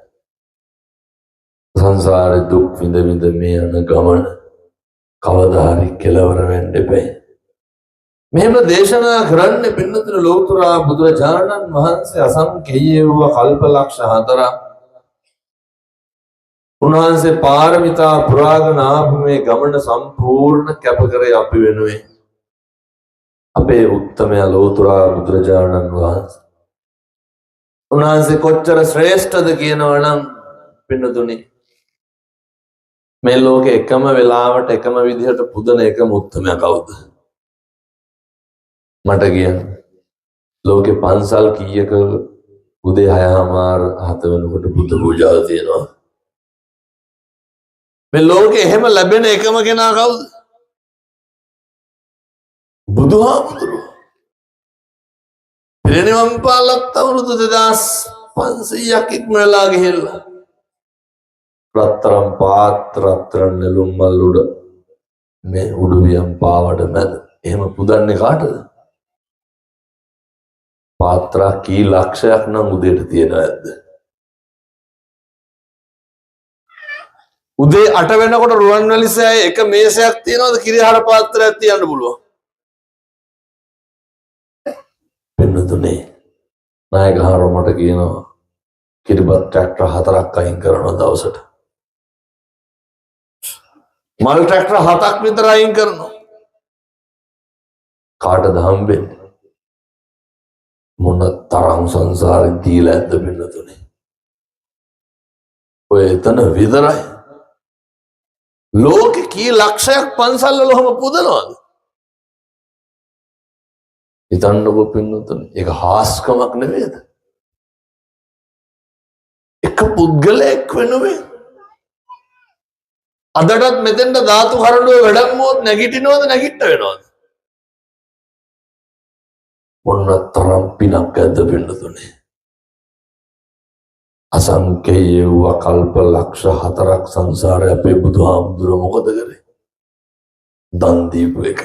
සංසාරේ දුක් විඳ විඳ මේ යන ගමන කවදා හරි කෙලවර වෙන්න එපා. මෙහෙම දේශනා කරන්නේ පින්නතුන ලෝතර බුදුරජාණන් වහන්සේ අසංකේය වූ කල්පලක්ෂ 4 උන්වහන්සේ පාරමිතා පුරාගෙන ආපු මේ ගමන සම්පූර්ණ කැප කරේ අපි වෙනුවෙන්. අපේ උත්තමය ලෝතර බුදුරජාණන් වහන්සේ. උන්වහන්සේ කොච්චර ශ්‍රේෂ්ඨද කියනවනම් පින්නතුනි මේ ලෝකේ එකම වෙලාවට එකම විදිහට පුදන එකම උත්තමයා කවුද? මට කියන්න. ලෝකේ පන්සල් කීයක උදේ 6:00 වෙනකොට බුද්ධ පූජාව තියෙනවා. මේ ලෝකේ එහෙම ලැබෙන එකම කෙනා කවුද? බුදුහාමුදුරුවෝ. පිරිනිවන් පාලත් අවුරුදු 2500ක් ඉක්මනලා ගිහිල්ලා. රත්තරන් පාත්‍ර රත්තරන් නෙළුම් මල් උඩ මේ උඩුවියන් පාවඩ මැද එහෙම පුදන්නේ කාටද? පාත්‍රා කී ලක්ෂයක් නම් උදේට තියෙනවද? උදේ 8 වෙනකොට රුවන්වැලි සෑයේ එක මේසයක් තියනවද කිරිහාර පාත්‍රයක් තියන්න පුළුවන්? පින්නතුනේ නායකහාර මට කියනවා කිරිබත් ට්‍රැක්ටර් 4ක් අයින් කරනවා දවසට. මල් ට්‍රැක්ටර් 7ක් විතර අයින් කරනවා. කාටද හම්බෙන්නේ? මොන තරම් සංසාරේ දීලා ඇද්ද පින්නතුනේ. ඔය එතන විතරයි. ලෝකේ කී ලක්ෂයක් පන්සල් වල ඔහම පුදනවද? හිතන්නකෝ පින්නතුනේ. ඒක හාස්කමක් නෙවෙයිද? එක පුද්ගලයෙක් වෙනුවෙන් අදටත් මෙතෙන්ට ධාතු කරඬුවේ වැඩමුවොත් නැගිටිනවද නැගිට වෙනවද? මොන තරම් පිනක් ඇද්ද පින්නතුනේ. අසංකේය වූ කල්ප ලක්ෂ 4ක් සංසාරේ අපේ බුදුහාමුදුරුවෝ මොකද කරේ? දන් දීපු එක.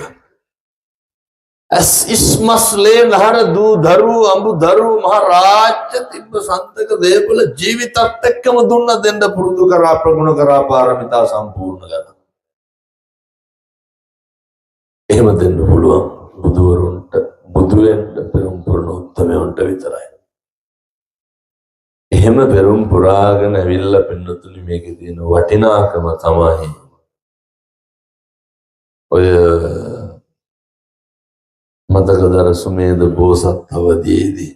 ඇස් ඉස්මස්ලේ නහර දූ දරු අඹු දරු මහ රාජ්‍ය තිබ්බ සන්තක දේපල ජීවිතත් එක්කම දුන්න දෙන්න පුරුදු කරා ප්‍රගුණ කරා පාරමිතා සම්පූර්ණ කරා. එහෙම දෙන්න පුළුවන් බුදුවරුන්ට බුදු වෙන්න පෙරම් පුරන උත්තමයන්ට විතරයි. එහෙම පෙරම් පුරාගෙන ඇවිල්ලා පින්නතුනි මේකේ තියෙන වටිනාකම තමයි ඔය මතකදර සුමේද බෝසත් අවදීයේදී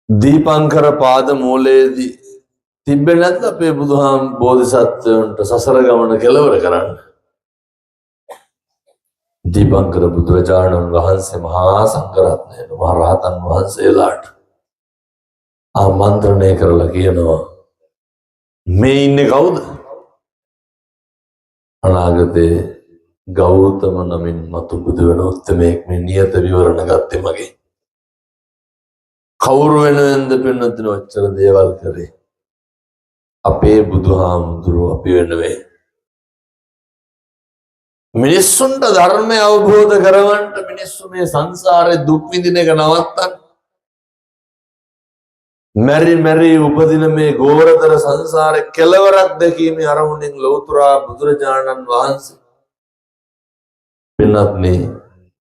දීපංකර පාද මූලයේදී තිබ්බේ නැත්නම් අපේ බුදුහාම බෝධිසත්වයන්ට සසර ගමන කෙලවර කරන්න. දීපංකර බුදුරජාණන් වහන්සේ මහා සංඝරත්නය මහ රහතන් වහන්සේලාට ආමන්ත්‍රණය කරලා කියනවා මේ ඉන්නේ කවුද? අනාගතේ ගෞතම නමින් මතු බුදු වෙන උත්තමයෙක් මේ නියත විවරණ ගත්තේ මගේ. කවුරු වෙනුවෙන්ද පින්නතුන ඔච්චර දේවල් කරේ? අපේ බුදුහාමුදුරුවෝ අපි වෙනුවෙන්. මිනිස්සුන්ට ධර්මය අවබෝධ කරවන්න, මිනිස්සු මේ සංසාරේ දුක් විඳින එක නවත්තන්න, මැරි මැරි උපදින මේ ගෝරතර සංසාරේ කෙලවරක් දැකීමේ අරමුණෙන් ලෞතුරා බුදුරජාණන් වහන්සේ පින්වත්නි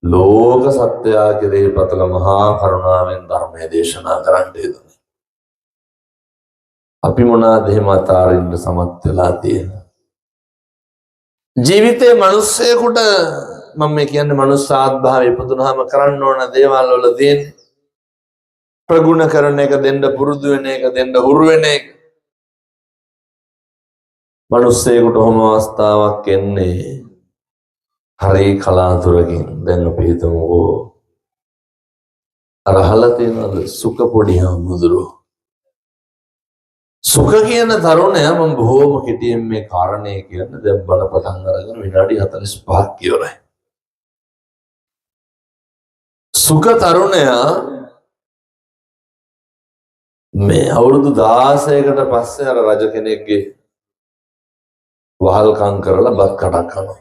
ලෝක සත්‍යය කෙරෙහි පතල මහා කරුණාවෙන් ධර්මයේ දේශනා කරන්න යෙදුනේ. අපි මොනවාද එහෙම අතාරින්න සමත් වෙලා තියෙන්නේ? ජීවිතේ මිනිස්සෙකුට මම මේ කියන්නේ මනුස්සාත්භාවය ඉපදුනහම කරන්න ඕන දේවල් වල තියෙන්නේ ප්‍රගුණ කරන එක, දෙන්න පුරුදු වෙන එක, දෙන්න හුරු වෙන එක. මිනිස්සෙකුට ඔහොම අවස්ථාවක් එන්නේ හරි කලාතුරකින්. දැන් අපි හිතමුකෝ අර අහලා තියෙනවද සුඛ පොඩි හාමුදුරුවෝ? සුඛ කියන තරුණයා මම බොහෝම කෙටියෙන් මේ කාරණේ කියන්නේ දැන් බල පටන් අරගෙන විනාඩි 45ක් ඉවරයි. සුඛ තරුණයා මේ අවුරුදු 16කට පස්සේ අර රජ කෙනෙක්ගේ වහල්කම් කරලා බත් කටක් කනවා.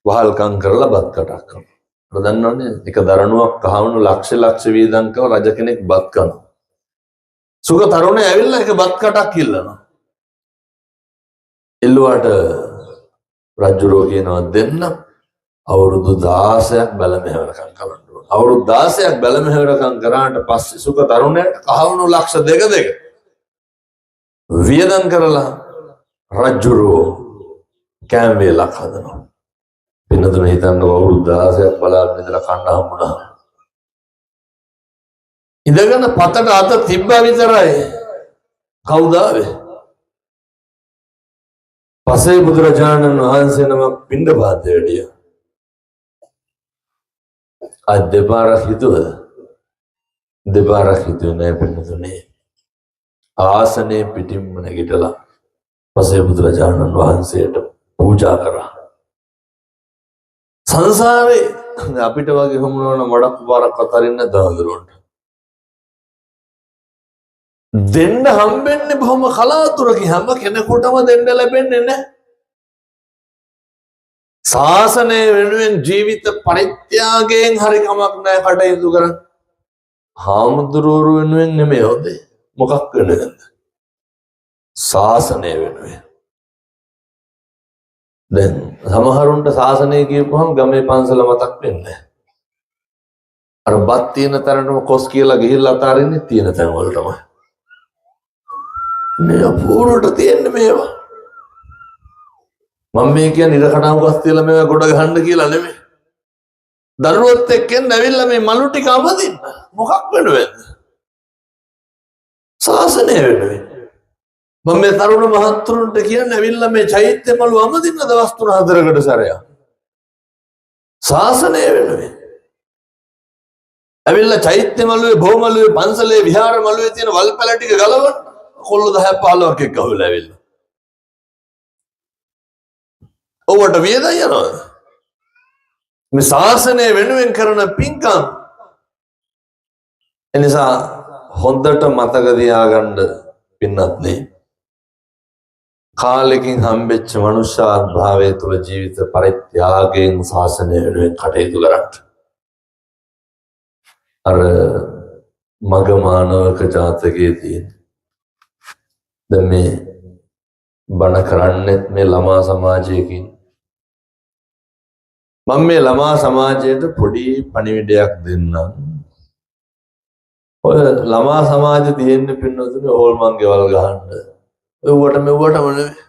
වහල්කම් කරලා බත් කටක් කනවා. අර දන්නවනේ එක දරණුවක් කහවණු ලක්ෂ වීදම් කරලා රජ කෙනෙක් බත් කනවා. සුඛ තරුණයා ඇවිල්ලා එක බත් කටක් ඉල්ලනවා. එල්ලුවාට රජුරෝ කියනවා දෙන්න අවුරුදු 16ක් බැල මෙහෙවරකම් කරන්න ඕන. අවුරුදු 16ක් බැල මෙහෙවරකම් කරාට පස්සේ සුඛ තරුණයාට කහවණු ලක්ෂ දෙක වියදම් කරලා රජුරෝ කෑම වේලක් හදනවා. පින්නතුන හිතන්න අවුරුදු 16ක් බලාගෙන ඉඳලා කන්න හම්බුණා. ඉඳගෙන පතට අත තිබ්බා විතරයි. කවුද ආවේ? පසේ බුදුරජාණන් වහන්සේ නමක් පිණ්ඩපාත වැඩියා. අද දෙපාරක් හිතුවද? දෙපාරක් හිතුවේ නෑ පින්නතුනේ. ආසනේ පිටින්ම නැගිටලා පසේ බුදුරජාණන් වහන්සේට පූජා කරා. සංසාරේ අපිට වගේ හමුනවන වඩක් පාරක් අතරින් නැදහඳුරන්න. දෙන්න හම්බෙන්නේ බොහොම කලාතුරකින්. හැම කෙනෙකුටම දෙන්න ලැබෙන්නේ නැහැ. ශාසනය වෙනුවෙන් ජීවිත පරිත්‍යාගයෙන් හරි කමක් නැහැ කටයුතු කරන්න. හාමුදුරුවෝ වෙනුවෙන් නෙමෙයි හොදේ. මොකක් වෙනුවෙන්ද? ශාසනය වෙනුවෙන්. දැන් සමහරුන්ට ශාසනය කියපුවම ගමේ පන්සල මතක් වෙන්නේ. අර බත් තියෙන තැනටම කොස් කියලා ගිහිල්ලා අතාරින්නේ තියෙන තැන් වලටම. මේ අපූර්වට තියෙන්නේ මේවා. මම මේ කියන්නේ ඉරකටාවුකස් තියලා මේවා ගොඩ ගහන්න කියලා නෙමෙයි. දරුවොත් එක්කෙන් ඇවිල්ලා මේ මලු ටික අවදින්න. මොකක් වෙනවද? ශාසනය වෙනුවෙන්. මම මේ තරුණ මහත්තුරුන්ට කියන්නේ ඇවිල්ලා මේ චෛත්‍ය මලු අවදින්න දවස් 3-4කට සැරයක්. ශාසනය වෙනුවෙන්. ඇවිල්ලා චෛත්‍ය මළුවේ, භෝමළුවේ, පන්සලේ, විහාර මළුවේ තියෙන වල් පැල ටික ගලවන්න. කොල්ල 10-15ක් එක්ක අහුවෙලා ඇවිල්ලා. ඔවට වියදම් යනවා. මේ ශාසනය වෙනුවෙන් කරන පින්කම්. එනිසා හොඳට මතක තියාගන්න පින්නත්නේ. කාලෙකින් හම්බෙච්ච මනුෂ්‍යාත්භාවය තුළ ජීවිත පරිත්‍යාගයෙන් ශාසනය වෙනුවෙන් කටයුතු කරන්න. අර මග මානවක ජාතකයේ තියෙන දැන් මේ බණ කරන්නෙත් මේ ළමා සමාජයකින්. මම මේ ළමා සමාජයට පොඩි පණිවිඩයක් දෙන්නම්. ඔය ළමා සමාජය තියෙන්නේ පින්නතුනේ හොල්මන් ගෙවල් ගහන්න. ඔයවට මෙව්වටම නෙවෙයි.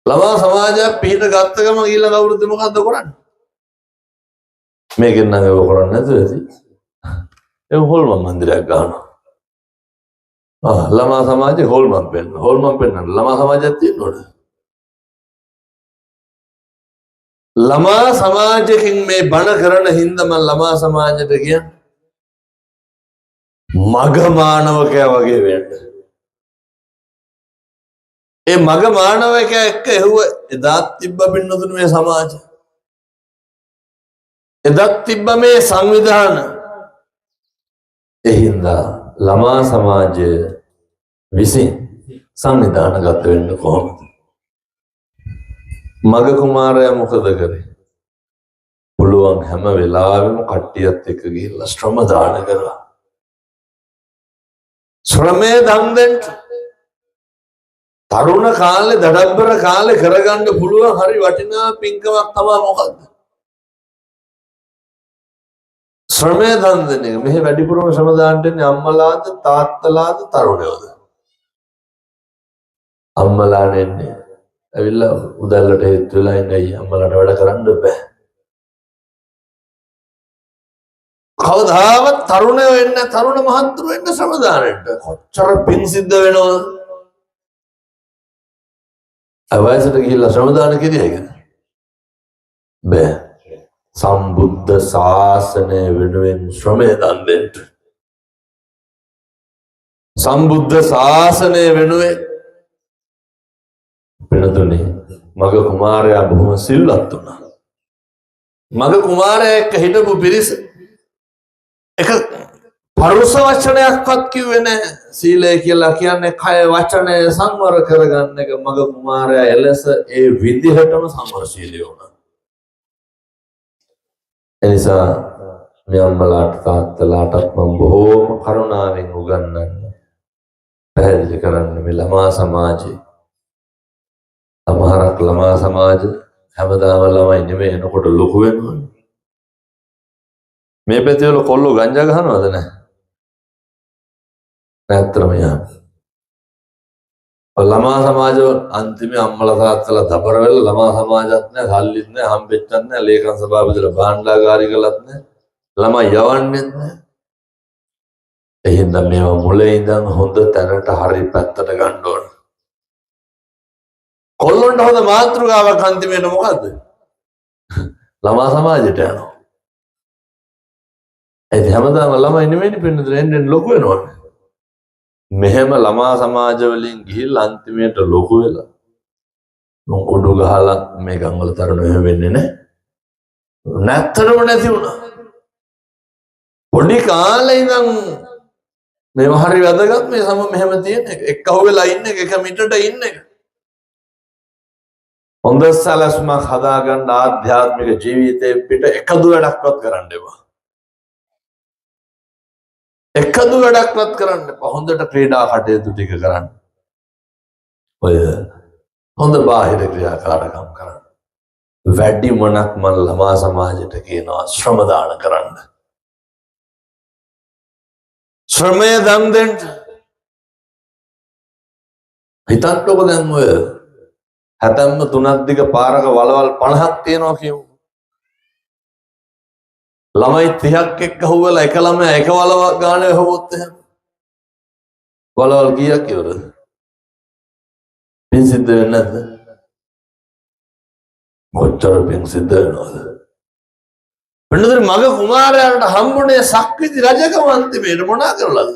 ළමා සමාජයක් පිට ගත්ත ගම ඊළඟ අවුරුද්දේ මොකද්ද කරන්නේ? මේකෙන් නම් ඒක කරන්නේ නැතුව ඇති. ඒ හොල්මන් මන්දිරයක් ගහනවා. ළමා සමාජයේ හොල්මන් පෙන්නන ළමා සමාජයක් තියෙනවද? ළමා සමාජයෙන් මේ බණ කරන හින්දා මම ළමා සමාජයට කියන්නේ මග මානවකයා වගේ වෙන්න. ඒ මග මානවකයා එක්ක එහුව එදාත් තිබ්බ පින්නතුනේ මේ සමාජය. එදත් තිබ්බ මේ සංවිධාන. එහින්දා ළමා සමාජය විසින් සංවිධානගත වෙන්න කොහොමද? මග කුමාරයා මොකද කරේ? පුළුවන් හැම වෙලාවෙම කට්ටියත් එක්ක ගිහිල්ලා ශ්‍රම දාන කරා. ශ්‍රමයේ දන් දෙන්න. තරුණ කාලේ දඩබ්බර කාලේ කරගන්න පුළුවන් හරි වටිනා පින්කමක් තමයි මොකද්ද? ශ්‍රමයේ දන් දෙන එක. මෙහි වැඩිපුරම ශ්‍රම දාන්න දෙන්නේ අම්මලාද තාත්තලාද තරුණයෝද? අම්මලා නෙන්නේ. ඇවිල්ලා උදැල්ලට හේතු වෙලා ඉන්නේ අම්මලාට වැඩ කරන්න බෑ. කවදාවත් තරුණයෝ එන්න තරුණ මහත්තුරු එන්න ශ්‍රම දාන්නට කොච්චර පින් සිද්ධ වෙනවද? අවයසට ගිහිල්ලා ශ්‍රම දාන කිරියයිද? බෑ. සම්බුද්ධ ශාසනය වෙනුවෙන් ශ්‍රමය දන් දෙන්න. සම්බුද්ධ ශාසනය වෙනුවෙන් වෙනතුනේ මග කුමාරයා බොහොම සිල්වත් වුණා. මග කුමාරයා එක්ක හිටපු පිරිස එක පරුස වචනයක්වත් කිව්වේ නැහැ. සීලය කියලා කියන්නේ කය වචනය සංවර කරගන්න එක. මග කුමාරයා එලෙස ඒ විදිහටම සංවරශීලී වුණා. එනිසා මේ අම්මලාට තාත්තලාටත් මම බොහෝම කරුණාවෙන් උගන්වන්න පැහැදිලි කරන්න මේ ළමා සමාජයේ සමහරක් ළමා සමාජ හැමදාම ළමයි නෙමෙයි එනකොට ලොකු වෙනවා. මේ පැතිවල කොල්ලෝ ගංජා ගහනවද නැහැ? නැත්තරම යන. ළමා සමාජවල අන්තිමේ අම්මලා තාත්තලා දබර වෙලා ළමා සමාජත් නැහැ, සල්ලිත් නැහැ, හම්බෙච්චත් නැහැ, ලේකම් සභාව බෙදලා භාණ්ඩාගාරي කළත් නැහැ, ළමයි යවන්නෙත් නැහැ. එහෙනම් මේවා මුලින් ඉඳන් හොඳ තැනට හරි පැත්තට ගන්න ඕන. කොල්ලොන්ට හොඳ මාතෘකාවක් අන්තිමේට මොකද්ද? ළමා සමාජයට යනවා. ඒ හැමදාම ළමයි නෙමෙයිනේ පින්නතුනේ එන්නේ ලොකු වෙනවනේ. මෙහෙම ළමා සමාජ වලින් ගිහිල්ලා අන්තිමේට ලොකු වෙලා මොකොඩු ගහලා මේ ගම්වල තරුණයෝ එහෙම වෙන්නේ නැහැ. නැත්තරම නැති වුණා. පොඩි කාලේ ඉඳන් මේව හරි වැදගත් මේ සම මෙහෙම තියෙන එක. එක්කහුව වෙලා ඉන්න එක, එක මිටට ඉන්න එක. හොඳ සැලැස්මක් හදාගන්න ආධ්‍යාත්මික ජීවිතේ පිට එකදු වැඩක්වත් කරන්න එපා. එකදු වැඩක්වත් කරන්න එපා. හොඳට ක්‍රීඩා කටයුතු ටික කරන්න. ඔය හොඳ බාහිර ක්‍රියාකාරකම් කරන්න. වැඩි මොනක් මන් ළමා සමාජයට කියනවා ශ්‍රම දාන කරන්න. ශ්‍රමය දන් දෙන්න. හිතන්නකො දැන් ඔය 73ක් දිග පාරක වලවල් 50ක් තියෙනවා කියමු. ළමයි 30ක් එක්ක හුවලා එක ළමයා එක වලව ගානේ හොවොත් එහෙම වලවල් කීයක් ඉවරද? පින් සිද්ධ වෙන්නේ නැද්ද? කොච්චර පින් සිද්ධ වෙනවද? වෙනතර මග කුමාරයාට හම්බුනේ සක්විති රජකම අන්තිමේට මොනා කරලාද?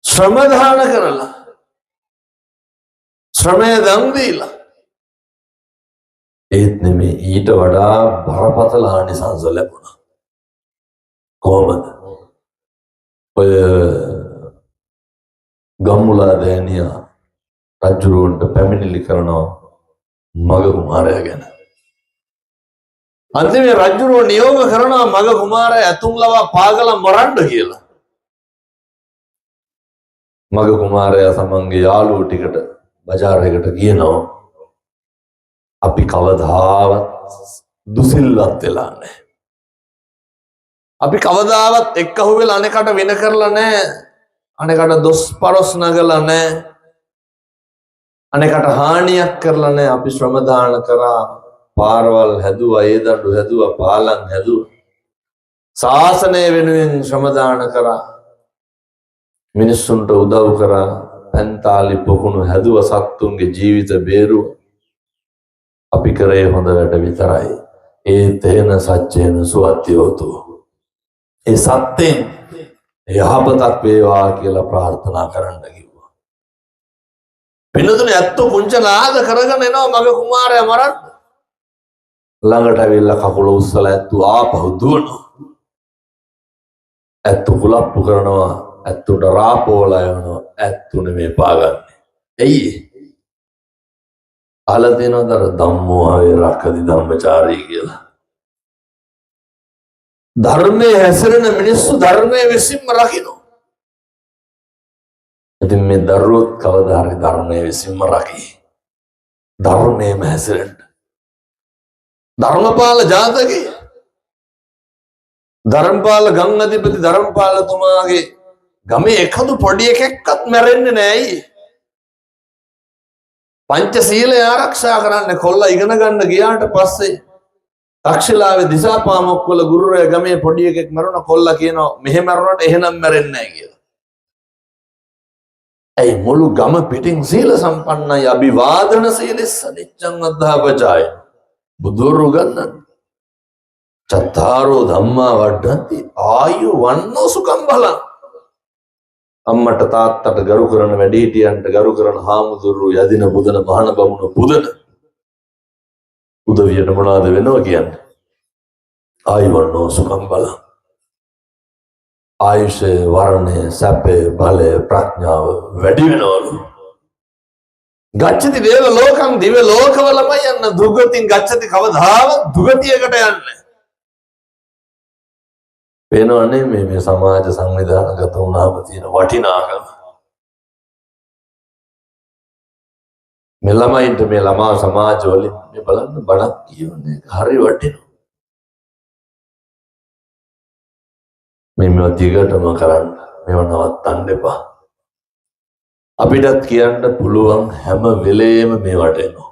ශ්‍රම දාන කරලා ශ්‍රමය දන් දීලා. ඒත් නෙමෙයි ඊට වඩා බරපතල ආනිසංස ලැබුණා. කොහොමද? ඔය ගම්මුලා දෑනියා රජුරවන්ට පැමිණිලි කරනවා මග කුමාරයා ගැන. අන්තිමේ රජුරව නියෝග කරනවා මග කුමාරයා ඇතුම් ලවා පාගලා මරන්න කියලා. මග කුමාරයා සමන්ගේ යාළුවෝ ටිකට බජාරයකට කියනවා අපි කවදාවත් දුසිල්වත් වෙලා නැහැ. අපි කවදාවත් එක්කහුව වෙලා අනේකට වෙන කරලා නැහැ. අනේකට දොස් පරොස් නගලා නැහැ. අනේකට හානියක් කරලා නැහැ. අපි ශ්‍රම දාන කරා, පාරවල් හැදුවා, ඒ දඬු හැදුවා, පාලම් හැදුවා. ශාසනය වෙනුවෙන් ශ්‍රම දාන කරා. මිනිස්සුන්ට උදව් කරා. පැන්තාලි පොකුණු හැදුව, සත්තුන්ගේ ජීවිත බේරුව. අපි කරේ හොඳ වැඩ විතරයි. ඒත් එන සත්‍යේන සුවත්‍යෝතු. ඒ සත්‍යෙන් යහපතක් වේවා කියලා ප්‍රාර්ථනා කරන්න කිව්වා. පින්නතුනේ ඇත්ත කුංචනාද කරගෙන එනවා මගේ කුමාරයා මරන්න. ළඟට ඇවිල්ලා කකුල උස්සලා ඇත්තු ආපහු දුවනවා. ඇත්තු කුලප්පු කරනවා. ඇත්තුට රාපෝලා යනවා. ඇත්තු නෙමේ පාගන්නේ. ඇයි? අහලා තියෙනවද අර ධම්මෝ ආවේ රක්කති ධම්මචාරී කියලා? ධර්මයේ හැසිරෙන මිනිස්සු ධර්මයේ විසින්ම රකින්න. ඉතින් මේ දරුවොත් කවදා හරි ධර්මයේ විසින්ම රකී. ධර්මයේම හැසිරෙන්න. ධර්මපාල ජාතකයේ ධර්මපාල ගංගාධිපති ධර්මපාලතුමාගේ ගමේ එකදු පොඩි එකෙක්වත් මැරෙන්නේ නැහැ. පංචශීලය ආරක්ෂා කරන්න කොල්ලා ඉගෙන ගන්න ගියාට පස්සේ තක්ෂිලාවේ දිසාපාමොක්වල ගුරුරයා ගමේ පොඩි එකෙක් මරුණ කොල්ලා කියනවා මෙහෙ මරුණට එහෙනම් මැරෙන්නේ නැහැ කියලා. ඒ මුළු ගම පිටින් සීල සම්පන්නයි අභිවාදන සීලස්ස නිච්ඡං අද්ධාපචාය බුදුරු ගන්නන් චත්තාරෝ ධම්මා වඩ්ඩಂತಿ ආයු වන්නෝ සුඛං බලං. අම්මට තාත්තට ගරු කරන වැඩිහිටියන්ට ගරු කරන හාමුදුරු යදින බුදන මහාන බමුණ පුදන උදවියට මොනවද වෙනව කියන්නේ? ආයු වන්නෝ සුඛං බලං. ආයුෂ වර්ණය සැපේ බලය ප්‍රඥාව වැඩි වෙනවලු. ගච්ඡති දේව ලෝකං දිව්‍ය ලෝකවලමයි යන්න දුගතින් ගච්ඡති කවදාවත් දුගතියකට යන්නේ. වෙනවනේ මේ සමාජ සංවිධානගත වුණාම තියෙන වටිනාකම. මේ ළමයින්ට මේ ළමා සමාජවලින් මේ බලන්න බණක් කියවන්නේ හරි වටිනවා. මේව දිගටම කරන්න. මේව නවත්තන්න එපා. අපිටත් කියන්න පුළුවන් හැම වෙලේම මේවට එනවා.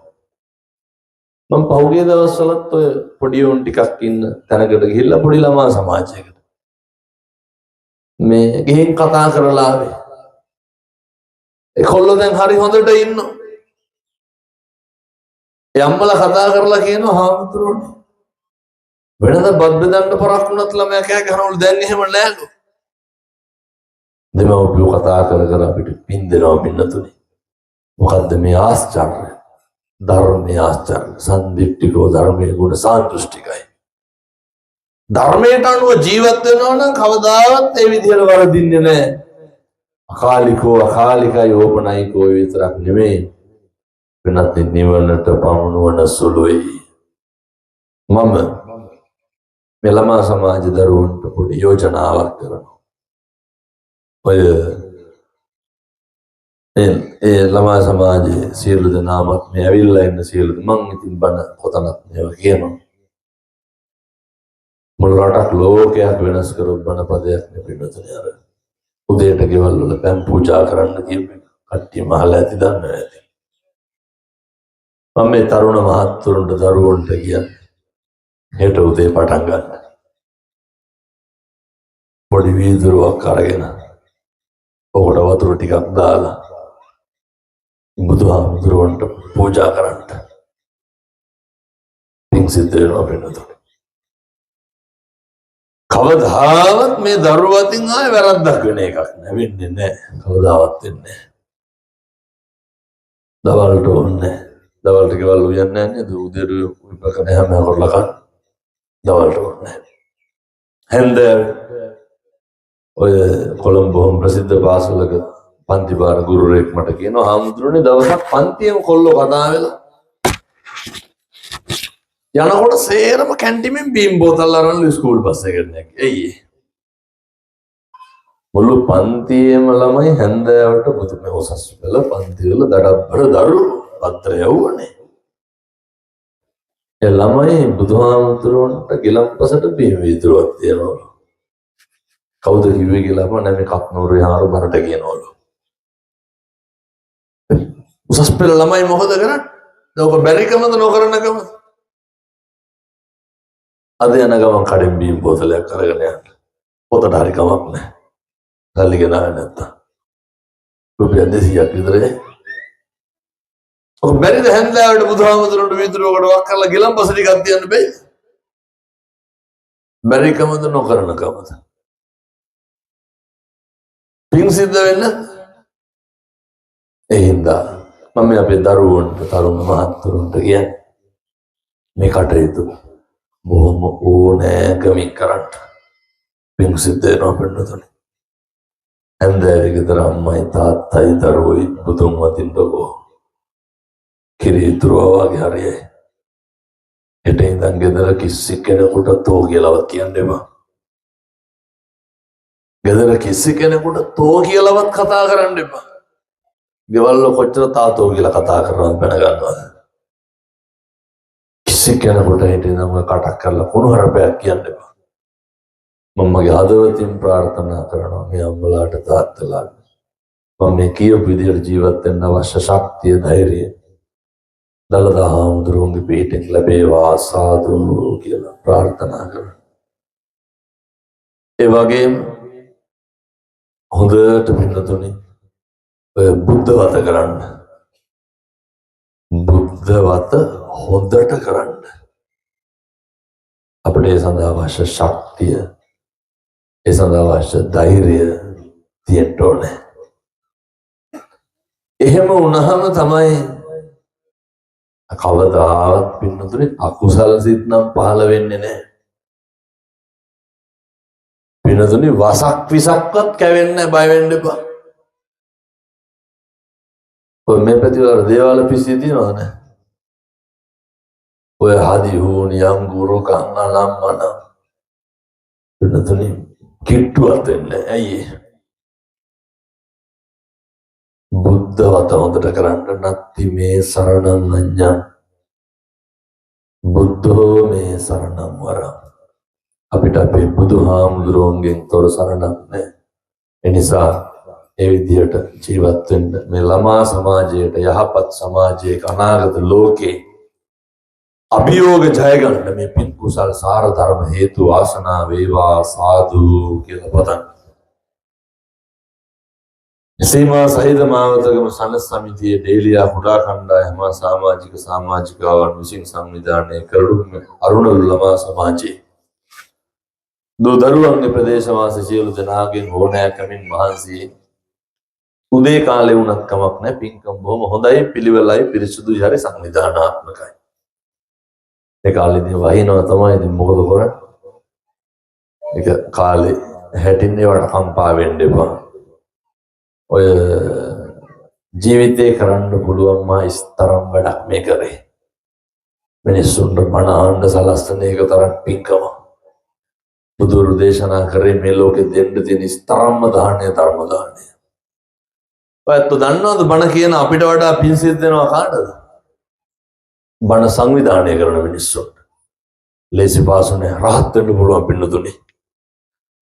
මම පහුගිය දවස්වලත් ඔය පොඩි උන් ටිකක් ඉන්න තැනකට ගිහිල්ලා පොඩි ළමා සමාජයකට මේ ගිහින් කතා කරලා ආවේ. ඒකොල්ලෝ දැන් හරි හොඳට ඉන්නවා. ඒ අම්මලා කතා කරලා කියනවා හාමුදුරුවනේ වෙනද බත් බෙදන්න පරක් වුණත් ළමයා කෑ ගහනවලු දැන් එහෙම නෑලු. දෙමව්පියෝ කතා කර කර අපිට පින් දෙනවා පින්නතුනේ. මොකද්ද මේ ආශ්චර්ය? ධර්මයේ ආශ්චර්ය. සම්දිට්ඨිකෝ ධර්මයේ ගුණ සාන්දෘෂ්ටිකයි. ධර්මයට අනුව ජීවත් වෙනවා නම් කවදාවත් ඒ විදිහට වරදින්නේ නැහැ. අකාලිකෝ අකාලිකයි ඕපනයිකෝ විතරක් නෙමෙයි. වෙනත් නිවනට පමුණුවන සුළුයි. මම මෙලමා සමාජ දරුවන්ට පොඩි යෝජනාවක් කරනවා. ඔය ඒ ළමා සමාජයේ සියලු දෙනාමත් මේ ඇවිල්ලා ඉන්න සියලු මං ඉතින් බණ කොතනත් මේවා කියනවා. මුළු රටක් ලෝකයක් වෙනස් කරොත් බණ පදයක් නෙපින්නතුනේ අර උදේට ගෙවල් වල පැන් පූජා කරන්න කියපේ කට්ටිය මහලා ඇති දන්නේ නැති. මම මේ තරුණ මහත්තුරුන්ට දරුවන්ට කියන්නේ හෙට උදේ පටන් ගන්න. පොඩි වීදුරුවක් අරගෙන ඔකට වතුර ටිකක් දාලා බුදුහාමුදුරුවන්ට පූජා කරන්න. පින් සිද්ධ වෙනවා පින්නතුනේ. කවදාවත් මේ දරුවතින් ආයේ වැරද්දක් වෙන එකක් නෑ වෙන්නේ නෑ. කවදාවත් වෙන්නේ නෑ. දවල්ට ඕනේ. දවල්ට ගෙවල් උයන්නේ නැහැ නේද? උදේට උපක නැහැ මම කරලා ගන්න. දවල්ට ඕනේ. හන්ද ඔය කොළඹ බොහොම ප්‍රසිද්ධ පාසලක පන්ති බාර ගුරුවරයෙක් මට කියනවා හාමුදුරනේ දවසක් පන්තියෙන් කොල්ලෝ කතා වෙලා යනකොට සේරම කැන්ටිමෙන් බීම් බෝතල් අරන් ස්කූල් බස් එකට නැග්ගේ. එයි මුළු පන්තියේම ළමයි හැන්දෑවට බුදු මේ උසස් පෙළ පන්ති වල දඩබ්බර දරුවෝ පත්‍ර යවුවනේ. ඒ ළමයි බුදුහාමුදුරුවන්ට ගිලම්පසට බීම් වීදුරුවක් තියනවලු. කවුද කිව්වේ කියලා අපෝ නැමේ කක්නෝරේ හාරු බරට කියනවලු. උසස් පෙළ ළමයි මොකද කරන්නේ? ඔක බැරිකමද නොකරනකම? අද යන ගමන් කඩෙන් බීම් බෝතලයක් අරගෙන යන්න. පොතට හරි කමක් නැහැ. ගල්ලි ගෙනාවේ නැත්තම්. රුපියල් 200ක් විතරයි. ඔක බැරිද හැන්දෑවට බුදුහාමුදුරන්ට වීදුරුවකට වක් කරලා ගිලම්පස ටිකක් තියන්න බැයි? බැරිකමද නොකරනකමද? පින් සිද්ධ වෙන්න ඒ හින්දා මම අපේ දරුවන්ට තරුණ මහත්තුරුන්ට කියන්නේ මේ කටයුතු බොහොම ඕනෑකමින් කරන්න. පින් සිද්ධ වෙනවා පින්නතුනි. හැන්දෑවේ ගෙදර අම්මයි තාත්තයි දරුවෝයි බුදුන් වදින්නකෝ කිරිතුරුවා වගේ හරියයි. හෙට ඉඳන් ගෙදර කිසි කෙනෙකුට තෝ කියලාවත් කියන්න එපා. ගෙදර කිසි කෙනෙකුට තෝ කියලාවත් කතා කරන්න එපා. ගෙවල් වල කොච්චර තාතෝ කියලා කතා කරනවද දැනගන්නවද? කිසි කෙනෙකුට හෙට ඉඳන් ඔය කටක් කරලා කුණු හරපයක් කියන්න එපා. මම මගේ හදවතින් ප්‍රාර්ථනා කරනවා මේ අම්මලාට තාත්තලාට මම මේ කියපු විදිහට ජීවත් වෙන්න අවශ්‍ය ශක්තිය ධෛර්යය දලදා හාමුදුරුවන්ගේ පිටින් ලැබේවා සාදු කියලා ප්‍රාර්ථනා කරනවා. ඒ වගේම හොඳට පින්නතුනි ඔය බුද්ධ වත කරන්න. බුද්ධ වත හොඳට කරන්න. අපිට ඒ සඳහා අවශ්‍ය ශක්තිය ඒ සඳහා අවශ්‍ය ධෛර්යය තියෙන්න ඕනේ. එහෙම වුණාම තමයි කවදාවත් පින්නතුනි අකුසල සිත් නම් පහළ වෙන්නේ නැහැ. පින්නතුනි වසක් විසක්වත් කැවෙන්නේ බය වෙන්න එපා. ඔය මේ පැතිවල දේවාල පිස්සී තියනවද? ඔය හදි හෝනි අංගුරු කන්න ලම්මන පින්නතුනි කිට්ටුවත් වෙන්නේ ඇයි? බුද්ධ වත හොඳට කරන්න නැත්ති මේ සරණං අඤ්ඤං බුද්ධෝ මේ සරණං වරං. අපිට අපේ බුදුහාමුදුරුවන්ගෙන් තොර සරණක් නැහැ. ඒ නිසා ඒ විදිහට ජීවත් වෙන්න මේ ළමා සමාජයට යහපත් සමාජයක අනාගත ලෝකේ අභියෝග ජය ගන්න මේ පින් කුසල් සාර ධර්ම හේතු වාසනා වේවා සාදු කියලා පතන්. සීමා සහිත මාවතගම සනස් සමිතියේ දේලියා කුඩා කණ්ඩායම සමාජිකාවන් විසින් සංවිධානය කරනු අරුණලු ළමා සමාජයේ දෝ දරුවන්ගේ ප්‍රදේශවාසී සියලු දෙනාගෙන් ඕනෑකමින් මහන්සි උදේ කාලේ වුණත් කමක් නැහැ. පින්කම් බොහොම හොඳයි පිළිවෙලයි පිරිසුදුයි හරි සංවිධානාත්මකයි. ඒ කාලේදී වහිනවා තමයි. ඉතින් මොකද කරන්නේ? ඒක කාලේ හැටින්නේ වට කම්පා වෙන්න එපා. ඔය ජීවිතේ කරන්න පුළුවන් මා ස්තරම් වැඩක් මේ කරේ. මිනිස්සුන්ට මන ආණ්ඩ සලස්සන එක තරම් පින්කම. බුදුරු දේශනා කරේ මේ ලෝකෙ දෙන්න තියෙන ස්තරම්ම දාහණය ධර්ම දාහණය. ඔයත් දන්නවද බණ කියන අපිට වඩා පින් සිද්ධ වෙනවා කාටද? බණ සංවිධානය කරන මිනිස්සුන්ට. ලේසි පාසුනේ රහත් වෙන්න පුළුවන් පින්නතුනේ.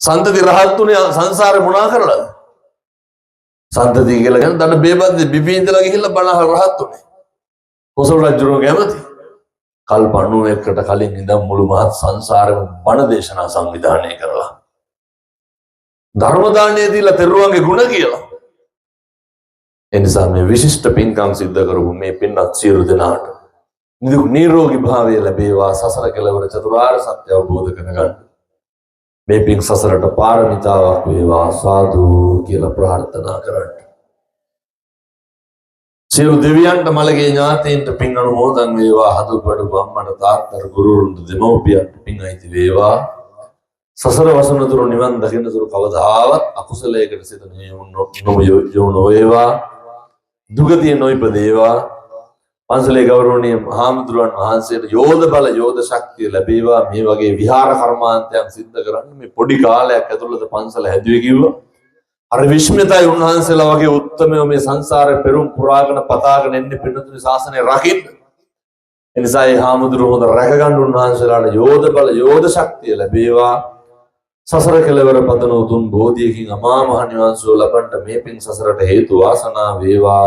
සන්තති රහත් උනේ සංසාරේ මොනා කරලාද? සන්තති කියලා කියන දන්න බේබද්ද බිබී ඉඳලා ගිහිල්ලා බණ රහත් උනේ. කොසල් රජුගේ කැමති. කල්ප 91කට කලින් ඉඳන් මුළු මහත් සංසාරෙම බණ දේශනා සංවිධානය කරලා ධර්ම දාණය දීලා තෙරුවන්ගේ ගුණ කියලා. එනිසා මේ විශිෂ්ට පින්කම් සිද්ධ කරපු මේ පින්වත් සියලු දෙනාට නිදුක් නිරෝගී භාවය ලැබේවා. සසර කෙලවර චතුරාර්ය සත්‍ය අවබෝධ කරගන්න මේ පින් සසරට පාරමිතාවක් වේවා සාදු කියලා ප්‍රාර්ථනා කරන්න. සියලු දෙවියන්ට මළගේ ඥාතීන්ට පින් අනුමෝදන් වේවා. හදුපඩු බම්මට තාත්තට ගුරුවරුන්ට දෙමව්පියන්ට පින් අයිති වේවා. සසර වසනතුරු නිවන් දකින්නතුරු කවදාවත් අකුසලයකට සිත නොවේවා. දුගතිය නොයිපදේවා. පන්සලේ ගෞරවනීය මහාමුදුරන් වහන්සේට යෝධ බල යෝධ ශක්තිය ලැබේවා. මේ වගේ විහාර කර්මාන්තයන් සිද්ධ කරන්න මේ පොඩි කාලයක් ඇතුළත පන්සල හැදුවේ කිව්වා. අර විශ්මිතයි උන්වහන්සේලා වගේ උත්තමයෝ මේ සංසාරේ පෙරම් පුරාගෙන පතාගෙන එන්නේ පින්නතුනි ශාසනය රකින්න. ඒ නිසා මේ හාමුදුරුවෝ හොඳ රැකගන්න උන්වහන්සේලාට යෝධ බල යෝධ ශක්තිය ලැබේවා. සසර කෙලවර පතන උතුම් බෝධියකින් අමා මහ නිවන් සුව ලබන්න මේ පින් සසරට හේතු වාසනා වේවා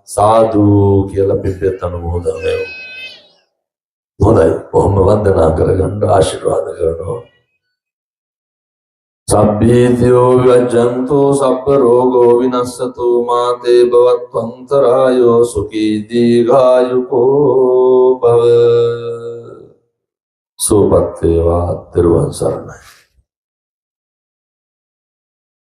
සාදු කියලා පිපෙත් අනුමෝදන් වේවා. හොඳයි. කොහොම වන්දනා කරගන්න ආශිර්වාද කරනවා. සබ්බීතියෝ විවජ්ජන්තෝ සබ්බ රෝගෝ විනස්සතෝ මාතේ භවත්වන්තරායෝ සුඛී දීඝායුකෝ භව. සුවපත් වේවා. ත්‍රිවන් සරණයි.